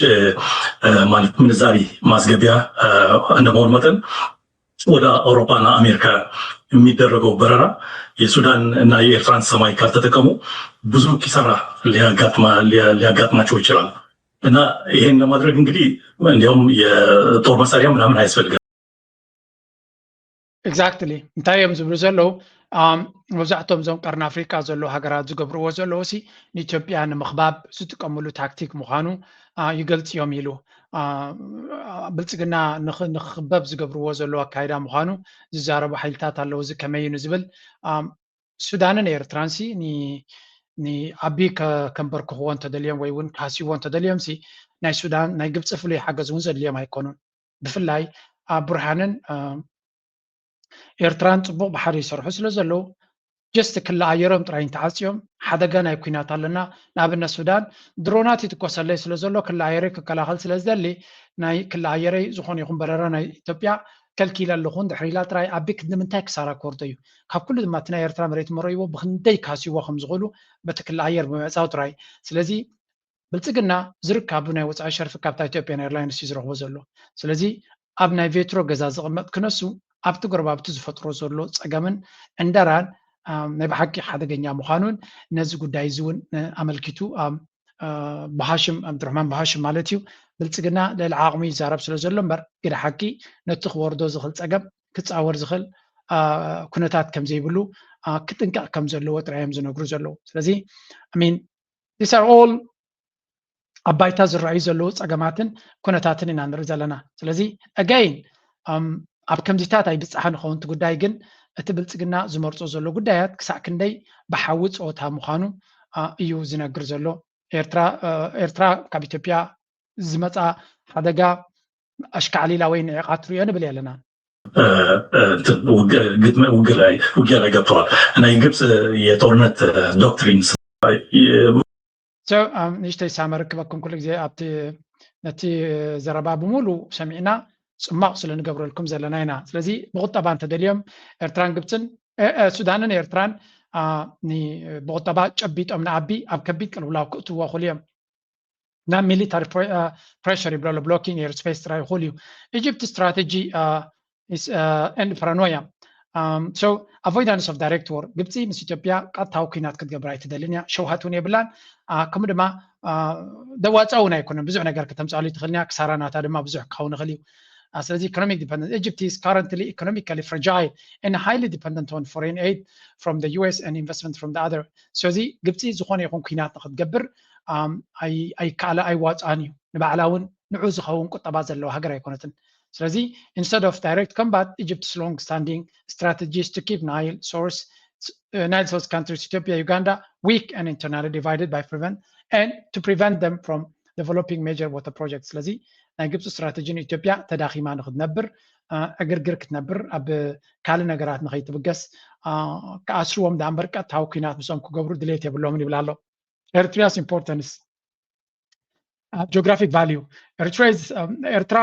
ማለት ምንዛሪ ማስገቢያ እንደመሆኑ መጠን ወደ አውሮፓና አሜሪካ የሚደረገው በረራ የሱዳን እና የኤርትራን ሰማይ ካልተጠቀሙ ብዙ ኪሳራ ሊያጋጥማቸው ይችላል እና ይሄን ለማድረግ እንግዲህ እንዲያውም የጦር መሳሪያ ምናምን አያስፈልግም። ኤግዛክትሊ እንታይ እዮም ዝብሉ ዘለው መብዛሕትኦም እዞም ቀርኒ ኣፍሪቃ ዘሎ ሃገራት ዝገብርዎ ዘለዎ ሲ ንኢትዮጵያ ንምኽባብ ዝጥቀምሉ ታክቲክ ምዃኑ ይገልፅ እዮም ኢሉ ብልፅግና ንክኽበብ ዝገብርዎ ዘለዎ ኣካይዳ ምዃኑ ዝዛረቡ ሓይልታት ኣለዉ እዚ ከመይ እዩ ዝብል ሱዳንን ኤርትራን ሲ ንዓቢ ከንበርክኽዎ እንተደልዮም ወይ እውን ካሲዎ እንተደልዮም ሲ ናይ ሱዳን ናይ ግብፂ ፍሉይ ሓገዝ እውን ዘድልዮም ኣይኮኑን ብፍላይ ብርሃንን ኤርትራን ፅቡቅ ባሕሪ ይሰርሑ ስለ ዘለው ጀስት ክለኣየሮም ጥራይ እንተዓፅዮም ሓደጋ ናይ ኩናት ኣለና ንኣብነት ሱዳን ድሮናት ይትኮሰለይ ስለ ዘሎ ክለኣየረይ ክከላኸል ስለ ዝደሊ ናይ ክለኣየረይ ዝኾነ ይኹን በረራ ናይ ኢትዮጵያ ከልኪለ ኣለኹን ድሕሪ ኢላ ጥራይ ኣቢ ንምንታይ ክሳራ ክወርዶ እዩ ካብ ኩሉ ድማ እቲ ናይ ኤርትራ መሬት መረይዎ ብክንደይ ካሲዎ ከም ዝኽእሉ በቲ ክለኣየር ብምዕፃው ጥራይ ስለዚ ብልፅግና ዝርካቡ ናይ ወፃኢ ሸርፊ ካብታ ኢትዮጵያን ኤርላይንስ እዩ ዝረኽቦ ዘሎ ስለዚ أبناء فيترو جزاز غمت كنسو أبتو قرباب تزفترو زولو تساقمن اندران نبحكي حدا جنيا مخانون نزقو دايزون أملكتو بهاشم عبد الرحمن بهاشم مالتيو بلتسقنا للعاقمي زارب سلو مبر كده حكي نتخ وردو زخل تساقم كتصاور زخل كنتات كم زي بلو كتنكا كم زلو وترعيم زنقرو زلو سلازي I mean these are all أبايتا زرعي زلو تساقماتن كنتاتن إن نرزا لنا سلازي again أب كم زيتات أي بتصحن خون تقول جن أتبلتسقنا زمرتو زلو قدايات كساع كندي بحاوت أو تامخانو إيو زنقرو زلو إرترا كابيتوبيا زمتا حدقا أشكالي لاوين قاترو ينبلي لنا ውጊያ ላይ ገብተዋል እና የግብፅ የጦርነት ዶክትሪን ንሽተይ ሳመርክበኩም ኩሉ ግዜ ኣብቲ ነቲ ዘረባ ብምሉ ሰሚዕና ፅማቕ ስለ ንገብረልኩም ዘለና ኢና ስለዚ ብቁጠባ እንተደልዮም ኤርትራን ግብፅን ሱዳንን ኤርትራን ብቁጠባ ጨቢጦም ንዓቢ ኣብ ከቢድ ቅልውላው ክእትዎ ይኽእሉ እዮም ናብ ሚሊታሪ ፕሬሽር ይብለሎ ብሎኪንግ ኤር ስፔስ ጥራይ ይኽእሉ እዩ ኢጅፕት ስትራቴጂ and paranoia. So avoidance of direct war. Gibsi mis Ethiopia qataw kinat ክትገብራ ይትደልኛ ሸውሃቱን የብላን ከምድማ ደዋፃውና ይኮነ ብዙሕ ነገር ከተምጻሉ ይትኽልኛ ክሳራናታ ድማ ብዙሕ ካውን ይኽእል እዩ ስለዚ economic dependence Egypt is currently economically fragile and highly dependent on foreign aid from the US and investment from the other so ዚ ግብፂ ዝኾነ ይኹን ኩናት ክትገብር ኣይ ካለ ኣይዋፃን እዩ ንባዕላውን ንዑ ዝኸውን ቁጠባ ዘለዎ ሃገር ኣይኮነትን ስለዚህ instead of direct combat Egypt's long-standing strategies to keep Nile source countries Ethiopia Uganda weak and internally divided by to prevent them from developing major water projects ስለዚህ ናይ ግብፅ ስትራቴጂ ኢትዮጵያ ተዳኺማ ንኽትነብር እግርግር ክትነብር ኣብ ካል ነገራት ንኸይትብገስ ከኣስርዎም ዳንበር ቀጥታዊ ኩናት ምስኦም ክገብሩ ድሌት የብሎምን ይብላ ኣሎ Eritrea's importance geographic value ኤርትራ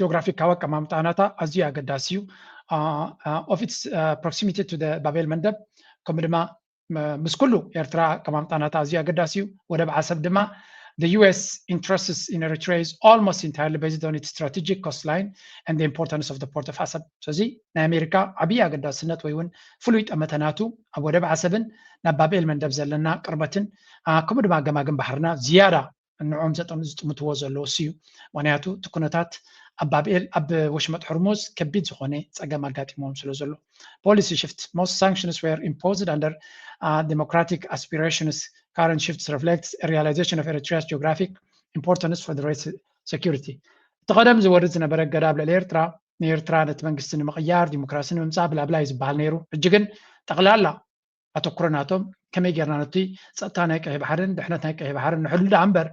geographic አቀማምጣናታ ኣዝዩ ኣገዳሲ እዩ of its proximity to the ባቤል መንደብ ከምኡ ድማ ምስ ኩሉ ኤርትራ አቀማምጣናታ ኣዝዩ ኣገዳሲ እዩ ወደብ ዓሰብ ድማ the US interests in Eritrea is almost entirely based on its strategic coastline and the importance of the port of Assab ስለዚ ናይ ኣሜሪካ ዓብይ ኣገዳስነት ወይ እውን ፍሉይ ጠመተናቱ ኣብ ወደብ ዓሰብን ናብ ባቤል መንደብ ዘለና ቅርበትን ከምኡ ድማ ገማግም ባሕርና ዝያዳ ንዖም ዝጥምትዎ ዘለዎ እዩ ምክንያቱ እቲ ኩነታት ኣብ ባቤል ኣብ ወሽመጥ ሕርሙዝ ከቢድ ዝኾነ ፀገም ኣጋጢሞም ስለ ዘሎ policy shift most sanctions were imposed under democratic aspirations current shifts reflects a realization of Eritrea's geographic importance for the race security ተቀደም ዝወርድ ዝነበረ ገዳብ ለኤርትራ ንኤርትራ ነቲ መንግስቲ ንምቕያር ዲሞክራሲን ምምፃእ ብላብላ ዝበሃል ነይሩ ሕጂ ግን ጠቕላላ ኣተኩረናቶም ከመይ ጌርና ነቲ ፀጥታ ናይ ቀይሕ ባሕርን ድሕነት ናይ ቀይሕ ባሕርን ንሕሉ ዳ እምበር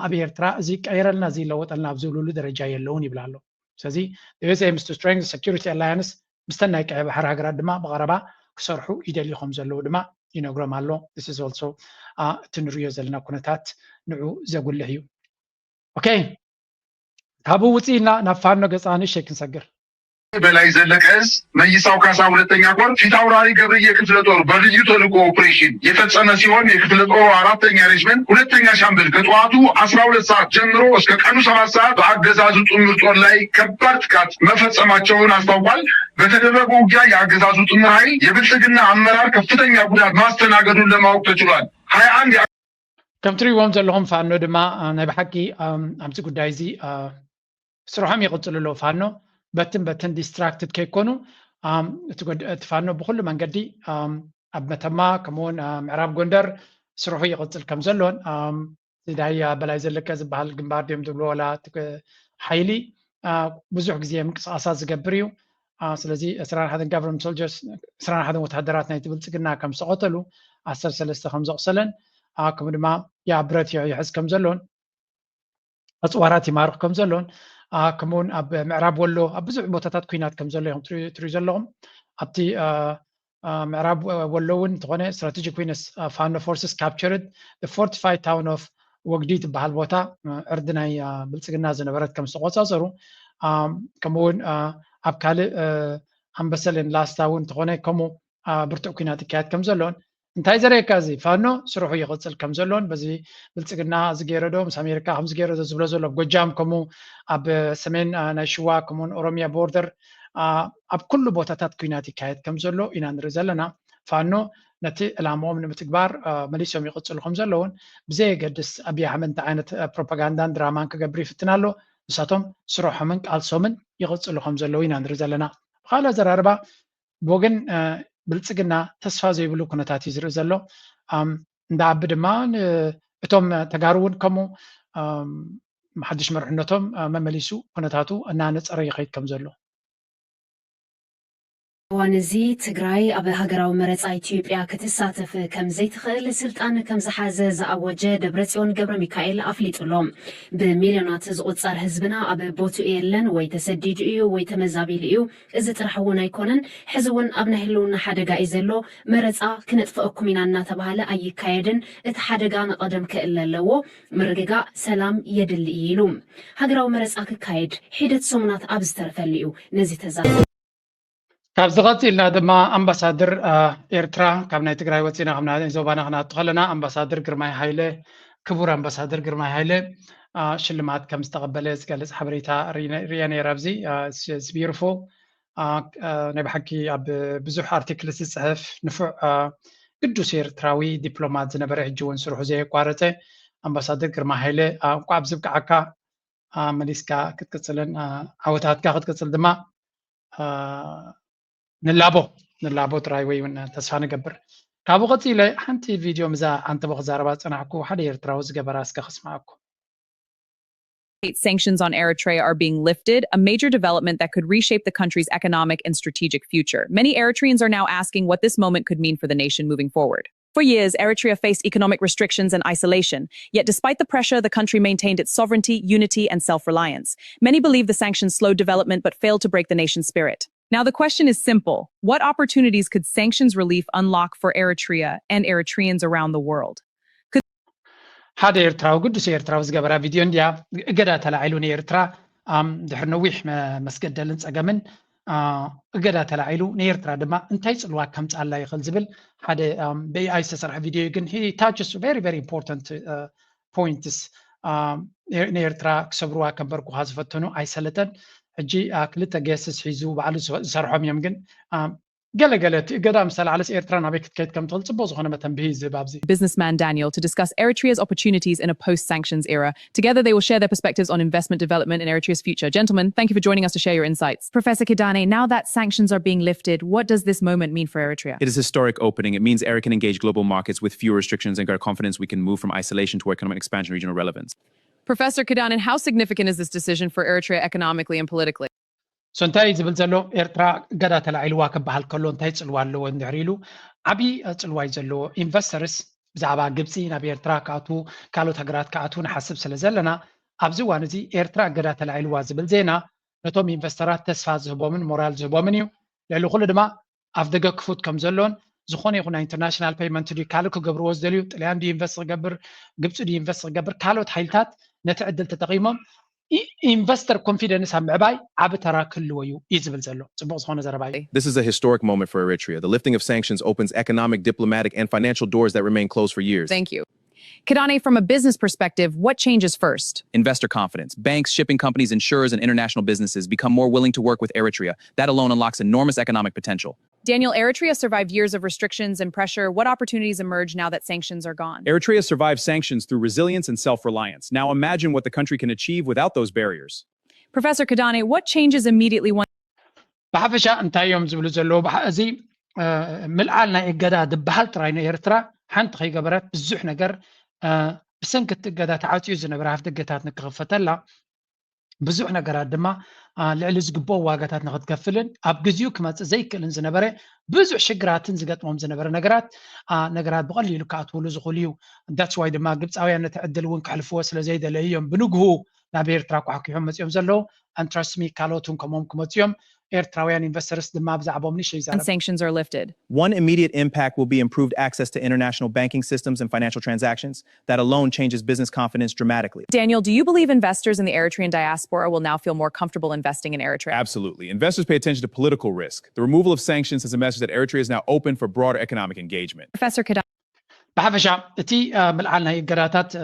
ኣብ ኤርትራ እዚ ቀይረልና እዚ ለወጠልና ኣብ ዝብልሉ ደረጃ የለውን ይብላ ኣሎ ስለዚ US aims to strengthen security alliance ምስተን ናይ ቀይሕ ባሕር ሃገራት ድማ ብቐረባ ክሰርሑ ይደልዩ ከም ዘለዉ ድማ ይነግሮም ኣሎ this is also እቲ ንሪኦ ዘለና ኩነታት ንዑ ዘጉልህ እዩ ኦኬ ካብኡ ውፅኢልና ናብ ፋኖ ገፃኒ ሸይ ክንሰግር በላይ ዘለቀ ዕዝ መይሳው ካሳ ሁለተኛ ኮር ፊታውራሪ ገብርዬ ክፍለ ጦር በልዩ ተልዕኮ ኦፕሬሽን የፈጸመ ሲሆን የክፍለ ጦሩ አራተኛ ሬጅመንት ሁለተኛ ሻምበል ከጠዋቱ 12 ሰዓት ጀምሮ እስከ ቀኑ 7 ሰዓት በአገዛዙ ጥምር ጦር ላይ ከባድ ጥቃት መፈጸማቸውን አስታውቋል። በተደረገው ውጊያ የአገዛዙ ጥምር ኃይል የብልጽግና አመራር ከፍተኛ ጉዳት ማስተናገዱን ለማወቅ ተችሏል። 21 ከም ትሪእዎም ዘለኹም ፋኖ ድማ ናይ ብሓቂ ኣብቲ ጉዳይ እዚ ስርሖም ይቕፅሉ ኣለዉ ፋኖ በትን ዲስትራክትድ ከይኮኑ እቲ ፋኖ ብኩሉ መንገዲ ኣብ መተማ ከምኡውን ምዕራብ ጎንደር ስርሑ ይቕፅል ከም ዘሎን ዳይ በላይ ዘለቀ ዝበሃል ግንባር ድዮም ዝብሎ ወላ ሓይሊ ብዙሕ ግዜ ምንቅስቃሳት ዝገብር እዩ ስለዚ 21 ጋቨርንመንት ሶልጀርስ 21 ወታደራት ናይቲ ብልፅግና ከም ዝተቐተሉ 13 ከም ዘቑሰለን ከምኡ ድማ ብረት ይሕዝ ከም ዘሎን ኣፅዋራት ይማርኹ ከም ዘሎን ከምኡውን ኣብ ምዕራብ ወሎ ኣብ ብዙሕ ቦታታት ኩናት ከም ዘሎ ኢኹም ትሪኡ ዘለኹም ኣብቲ ምዕራብ ወሎ እውን እንተኾነ ስትራቴጂክ ዊነስ ፋኖ ፎርስስ ካፕቸርድ ፎርቲፋይድ ታውን ኦፍ ወግዲ ትበሃል ቦታ ዕርዲ ናይ ብልፅግና ዝነበረት ከም ዝተቆፃፀሩ ከምኡውን ኣብ ካልእ ኣምበሰልን ላስታ እውን እንተኾነ ከምኡ ብርቱዕ ኩናት ይካየድ ከም ዘሎን እንታይ ዘረየካ እዚ ፋኖ ስርሑ ይቕፅል ከም ዘሎን በዚ ብልፅግና ዝገይረዶ ምስ ኣሜሪካ ከም ዝገይረዶ ዝብሎ ዘሎ ጎጃም ከምኡ ኣብ ሰሜን ናይ ሽዋ ከምኡን ኦሮሚያ ቦርደር ኣብ ኩሉ ቦታታት ኩናት ይካየድ ከም ዘሎ ኢና ንርኢ ዘለና ፋኖ ነቲ ዕላምኦም ንምትግባር መሊሶም ይቕፅሉ ከም ዘለውን ብዘየገድስ ኣብዪ ኣሕመድ እንታይ ዓይነት ፕሮፓጋንዳን ድራማን ክገብር ይፍትን ኣሎ ንሳቶም ስርሖምን ቃልሶምን ይቕፅሉ ከም ዘለው ኢና ንርኢ ዘለና ብካልእ ኣዘራርባ ብወገን ብልፅግና ተስፋ ዘይብሉ ኩነታት እዩ ዝርኢ ዘሎ እንዳዓቢ ድማ እቶም ተጋሩ እውን ከምኡ ሓድሽ መርሕነቶም መመሊሱ ኩነታቱ እናነፀረ ይኸይድ ከም ዘሎ እዋን እዚ ትግራይ ኣብ ሃገራዊ መረፃ ኢትዮጵያ ክትሳተፍ ከም ዘይትኽእል ስልጣን ከም ዝሓዘ ዝኣወጀ ደብረጽዮን ገብረ ሚካኤል ኣፍሊጡሎም ብሚልዮናት ዝቑፀር ህዝብና ኣብ ቦትኡ የለን ወይ ተሰዲዱ እዩ ወይ ተመዛቢሉ እዩ እዚ ጥራሕ እውን ኣይኮነን ሕዚ እውን ኣብ ናይ ህልውና ሓደጋ እዩ ዘሎ መረፃ ክነጥፍአኩም ኢና እናተባሃለ ኣይካየድን እቲ ሓደጋ ንቐደም ክእለ ኣለዎ ምርግጋእ ሰላም የድሊ ኢሉ ሃገራዊ መረፃ ክካየድ ሒደት ሰሙናት ኣብ ዝተረፈሉ እዩ ነዚ ካብ ዝቐፂልና ድማ ኣምባሳደር ኤርትራ ካብ ናይ ትግራይ ወፂና ካብ ናይ ዞባና ክናቱ ከለና ኣምባሳደር ግርማይ ሃይለ ክቡር ኣምባሳደር ግርማይ ሃይለ ሽልማት ከም ዝተቐበለ ዝገልፅ ሓበሬታ ርያ ነይረ ኣብዚ ቢርፎ ናይ ብሓቂ ኣብ ብዙሕ ኣርቲክል ዝፅሕፍ ንፉዕ ቅዱስ ኤርትራዊ ዲፕሎማት ዝነበረ ሕጂ እውን ስርሑ ዘየቋረፀ ኣምባሳደር ግርማይ ሃይለ እንኳ ኣብ ዝብቅዓካ መሊስካ ክትቅፅልን ዓወታትካ ክትቅፅል ድማ ንላቦ ጥራይ ወይ እውን ተስፋ ንገብር ካብኡ ቀፂለ ሓንቲ ቪድዮ ምዛ ኣንተ ብክዛረባ ፀናዕኩ ሓደ ኤርትራዊ ዝገበራ እስከ ክስማዓኩ Sanctions on Eritrea are being lifted, a major development that could reshape the country's economic and strategic future. Many Eritreans are now asking what this moment could mean for the nation moving forward. For years, Eritrea faced economic restrictions and isolation. Yet despite the pressure, the country maintained its sovereignty, unity, and self-reliance. Many believe the sanctions slowed development but failed to break the nation's spirit. Now the question is simple. What opportunities could sanctions relief unlock for Eritrea and Eritreans around the world? ሓደ ኤርትራዊ ቅዱስ ኤርትራዊ ዝገበራ ቪድዮ እንድያ እገዳ ተላዒሉ ንኤርትራ ድሕሪ ነዊሕ መስገደልን ፀገምን እገዳ ተላዒሉ ንኤርትራ ድማ እንታይ ፅልዋ ከምፃላ ይኽእል ዝብል ሓደ ብኤኣይ ዝተሰርሐ ቪድዮ ግን ታችስ ቨሪ ቨሪ ኢምፖርታንት ፖይንትስ ንኤርትራ ክሰብርዋ ከንበርኩካ ዝፈተኑ ኣይሰለጠን ሕጂ ክልተ ገስስ ሒዙ ባዕሉ ዝሰርሖም እዮም ግን Businessman Daniel to discuss Eritrea's opportunities in a post-sanctions era. Together, they will share their perspectives on investment development in Eritrea's future. Gentlemen, thank you for joining us to share your insights. Professor Kidane, now that sanctions are being lifted, what does this moment mean for Eritrea? It is a historic opening. It means Eritrea can engage global markets with fewer restrictions and got confidence we can move from isolation to economic expansion and regional relevance. Professor Kidane, how significant is this decision for Eritrea economically and politically? እንታይ ዝብል ዘሎ ኤርትራ ገዳ ተላዒልዋ ክበሃል ከሎ እንታይ ፅልዋ ኣለዎ እንድሕሪሉ ዓብዪ ፅልዋ እዩ ዘለዎ ኢንቨስተርስ ብዛዕባ ግብፂ ናብ ኤርትራ ክኣትዉ ካልኦት ሃገራት ክኣትዉ ንሓስብ ስለ ዘለና ኣብዚ እዋን እዚ ኤርትራ ገዳ ተላዒልዋ ዝብል ዜና ነቶም ኢንቨስተራት ተስፋ ዝህቦምን ሞራል ዝህቦምን እዩ ልዕሊ ኩሉ ድማ ኣፍ ደገ ክፉት ከም ዘሎን ዝኾነ ይኹን ናይ ኢንተርናሽናል ፔይመንት ድዩ ካልእ ክገብርዎ ዝደልዩ ጥልያን ድዩ ኢንቨስት ክገብር ግብፂ ድዩ ኢንቨስት ክገብር ካልኦት ሓይልታት ነቲ ዕድል ተጠቒሞም investor confidence This is a historic moment for Eritrea. The lifting of sanctions opens economic, diplomatic, and financial doors that remain closed for years. Thank you. Kidane, from a business perspective, what changes first? Investor confidence. Banks, shipping companies, insurers, and international businesses become more willing to work with Eritrea. That alone unlocks enormous economic potential. Daniel, Eritrea survived years of restrictions and pressure. What opportunities emerge now that sanctions are gone? Eritrea survived sanctions through resilience and self-reliance. Now imagine what the country can achieve without those barriers. Professor Kidane, what changes immediately once... ብሓፈሻ እንታይ እዮም ዝብሉ ዘለዉ እዚ ምልዓል ናይ እገዳ ድበሃል ጥራይ ንኤርትራ ሓንቲ ከይገበረት ብዙሕ ነገር ብሰንኪ እቲ እገዳ ተዓፅዩ ዝነበረ ሃፍ ደገታት ንክኽፈተላ ብዙሕ ነገራት ድማ ልዕሊ ዝግብኦ ዋጋታት ንክትከፍልን ኣብ ግዜኡ ክመፅእ ዘይክእልን ዝነበረ ብዙሕ ሽግራትን ዝገጥሞም ዝነበረ ነገራት ብቐሊሉ ክኣትውሉ ዝኽእሉ እዩ ዳትስ ዋይ ድማ ግብፃውያን ነቲ ዕድል እውን ክሕልፍዎ ስለዘይደለዩ እዮም ብንግሁ ናብ ኤርትራ ኳሕኪሖም መፅኦም ዘለዉ አንትረስሚ ካልኦትን ከምኦም ክመፁ እዮም ኤርትራውያን ኢንቨስተርስ ድማ ብዛዕቦም ንሽ ይዛረብ sanctions are lifted. One immediate impact will be improved access to international banking systems and financial transactions. That alone changes business confidence dramatically. Daniel, do you believe investors in the Eritrean diaspora will now feel more comfortable investing in Eritrea? Absolutely. Investors pay attention to political risk. The removal of sanctions is a message that Eritrea is now open for broader economic engagement. Professor Kidane. بحفشا اتي ملعالنا يقراتات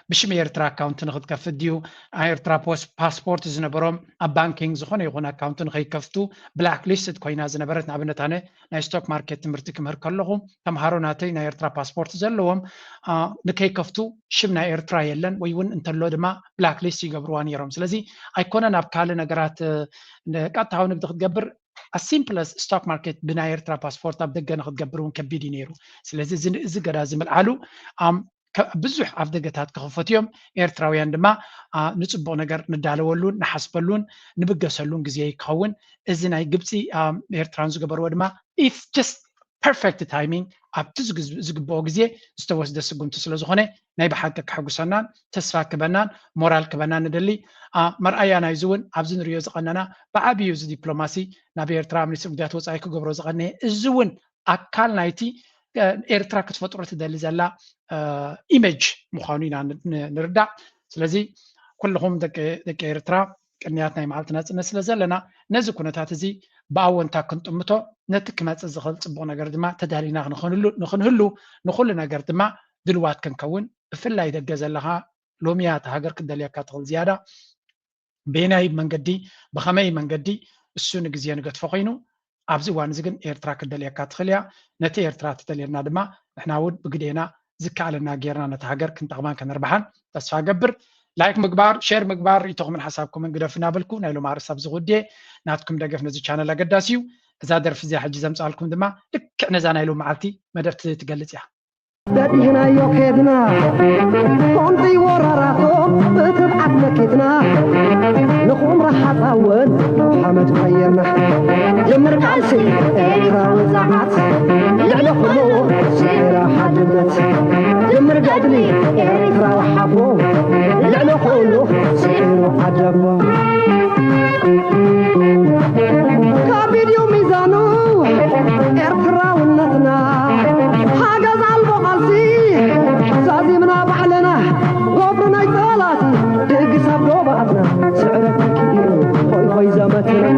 بشم ايرترا اكاونت نخد كفديو ايرترا باسبورت زنبروم بانكينج زخون يغون اكاونت نخي كفتو بلاك ليست كوينا زنبرت نابنتانه ناي ستوك ماركت تمرتك مهركلهم تمهاروناتي نا ايرترا باسبورت زلوهم نكي كفتو شمنا ايرترا يلن ويون انتلو دما بلاك ليست يقبروان يروم سلازي ايكونا نابكال نقرات قاطعو نقدر تقبر as simple as stock market بنا ايرترا باسبورت ابدغ نخد قبرون كبيدي نيرو سلازي زي قرازم العالو بزح اف دغتات كخفتيوم ايرتراويان دما نصبو ነገር ندالولون نحسبلون نبغسلون غزي يكون እዚ ናይ ግብፂ ኤርትራን ዝገበርዎ ድማ it's just perfect timing ኣብቲ ዝግብኦ ግዜ ዝተወስደ ስጉምቲ ስለ ዝኾነ ናይ ብሓቂ ክሕጉሰናን ተስፋ ክበናን ሞራል ክበናን ንደሊ መርኣያ ናይ ዝውን ኣብዚ ንሪዮ ዝቐነና ብዓብዩ ዚ ዲፕሎማሲ ናብ ኤርትራ ሚኒስትር ጉዳያት ወፃኢ ክገብሮ ዝቐነ እዚ እውን ኣካል ናይቲ ኤርትራ ክትፈጥሮ ትደሊ ዘላ ኢሜጅ ምዃኑ ኢና ንርዳእ ስለዚ ኩልኹም ደቂ ኤርትራ ቅንያት ናይ መዓልቲ ናጽነት ስለ ዘለና ነዚ ኩነታት እዚ ብኣወንታ ክንጥምቶ ነቲ ክመፅእ ዝኽእል ፅቡቕ ነገር ድማ ተዳሊና ንኽንህሉ ንኩሉ ነገር ድማ ድልዋት ክንከውን ብፍላይ ደገ ዘለኻ ሎሚያ እቲ ሃገር ክደልየካ ትኽእል ዝያዳ ብናይ መንገዲ ብኸመይ መንገዲ እሱ ንግዜ ንገድፎ ኮይኑ ኣብዚ እዋን እዚ ግን ኤርትራ ክደልየካ ትኽእል እያ ነቲ ኤርትራ ትደልየና ድማ ንሕና እውን ብግዴና ዝከኣለና ጌርና ነቲ ሃገር ክንጠቕማን ከነርባሓን ተስፋ ገብር ላይክ ምግባር ሼር ምግባር ይተኹምን ሓሳብኩም እንግደፍና በልኩ ናይ ሎማ ርሳብ ዝጉዴ ናትኩም ደገፍ ነዚ ቻነል ኣገዳሲ እዩ እዛ ደርፊ እዚኣ ሕጂ ዘምፃልኩም ድማ ልክዕ ነዛ ናይ ሎም መዓልቲ መደብቲ ትገልጽ እያ بدينايو كيدنا كونتي وراراتهم بتبعت مكيتنا نخوم راح اطول محمد خيرنا يمر قالسي اكراو زعات لعلى خلو سيرا حدمت يمر قدني اكراو حبو لعلى خلو سيرا حدمو كابيديو ميزانو اكراو النتنا حاجة زازمنا بعلنا غبرنا يطالاتي دق سبلو بعضنا سعرك كبير خوي خوي زمتنا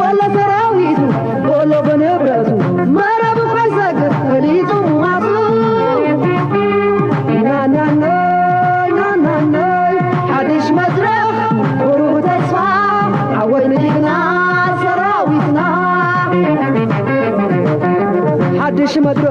ولا سراويتو ولا بنبرتو مرب خيسك ليتو ماسو نا نا نا نا نا نا حدش مدرخ وروح تسفى عوين يقنا سراويتنا حدش مدرخ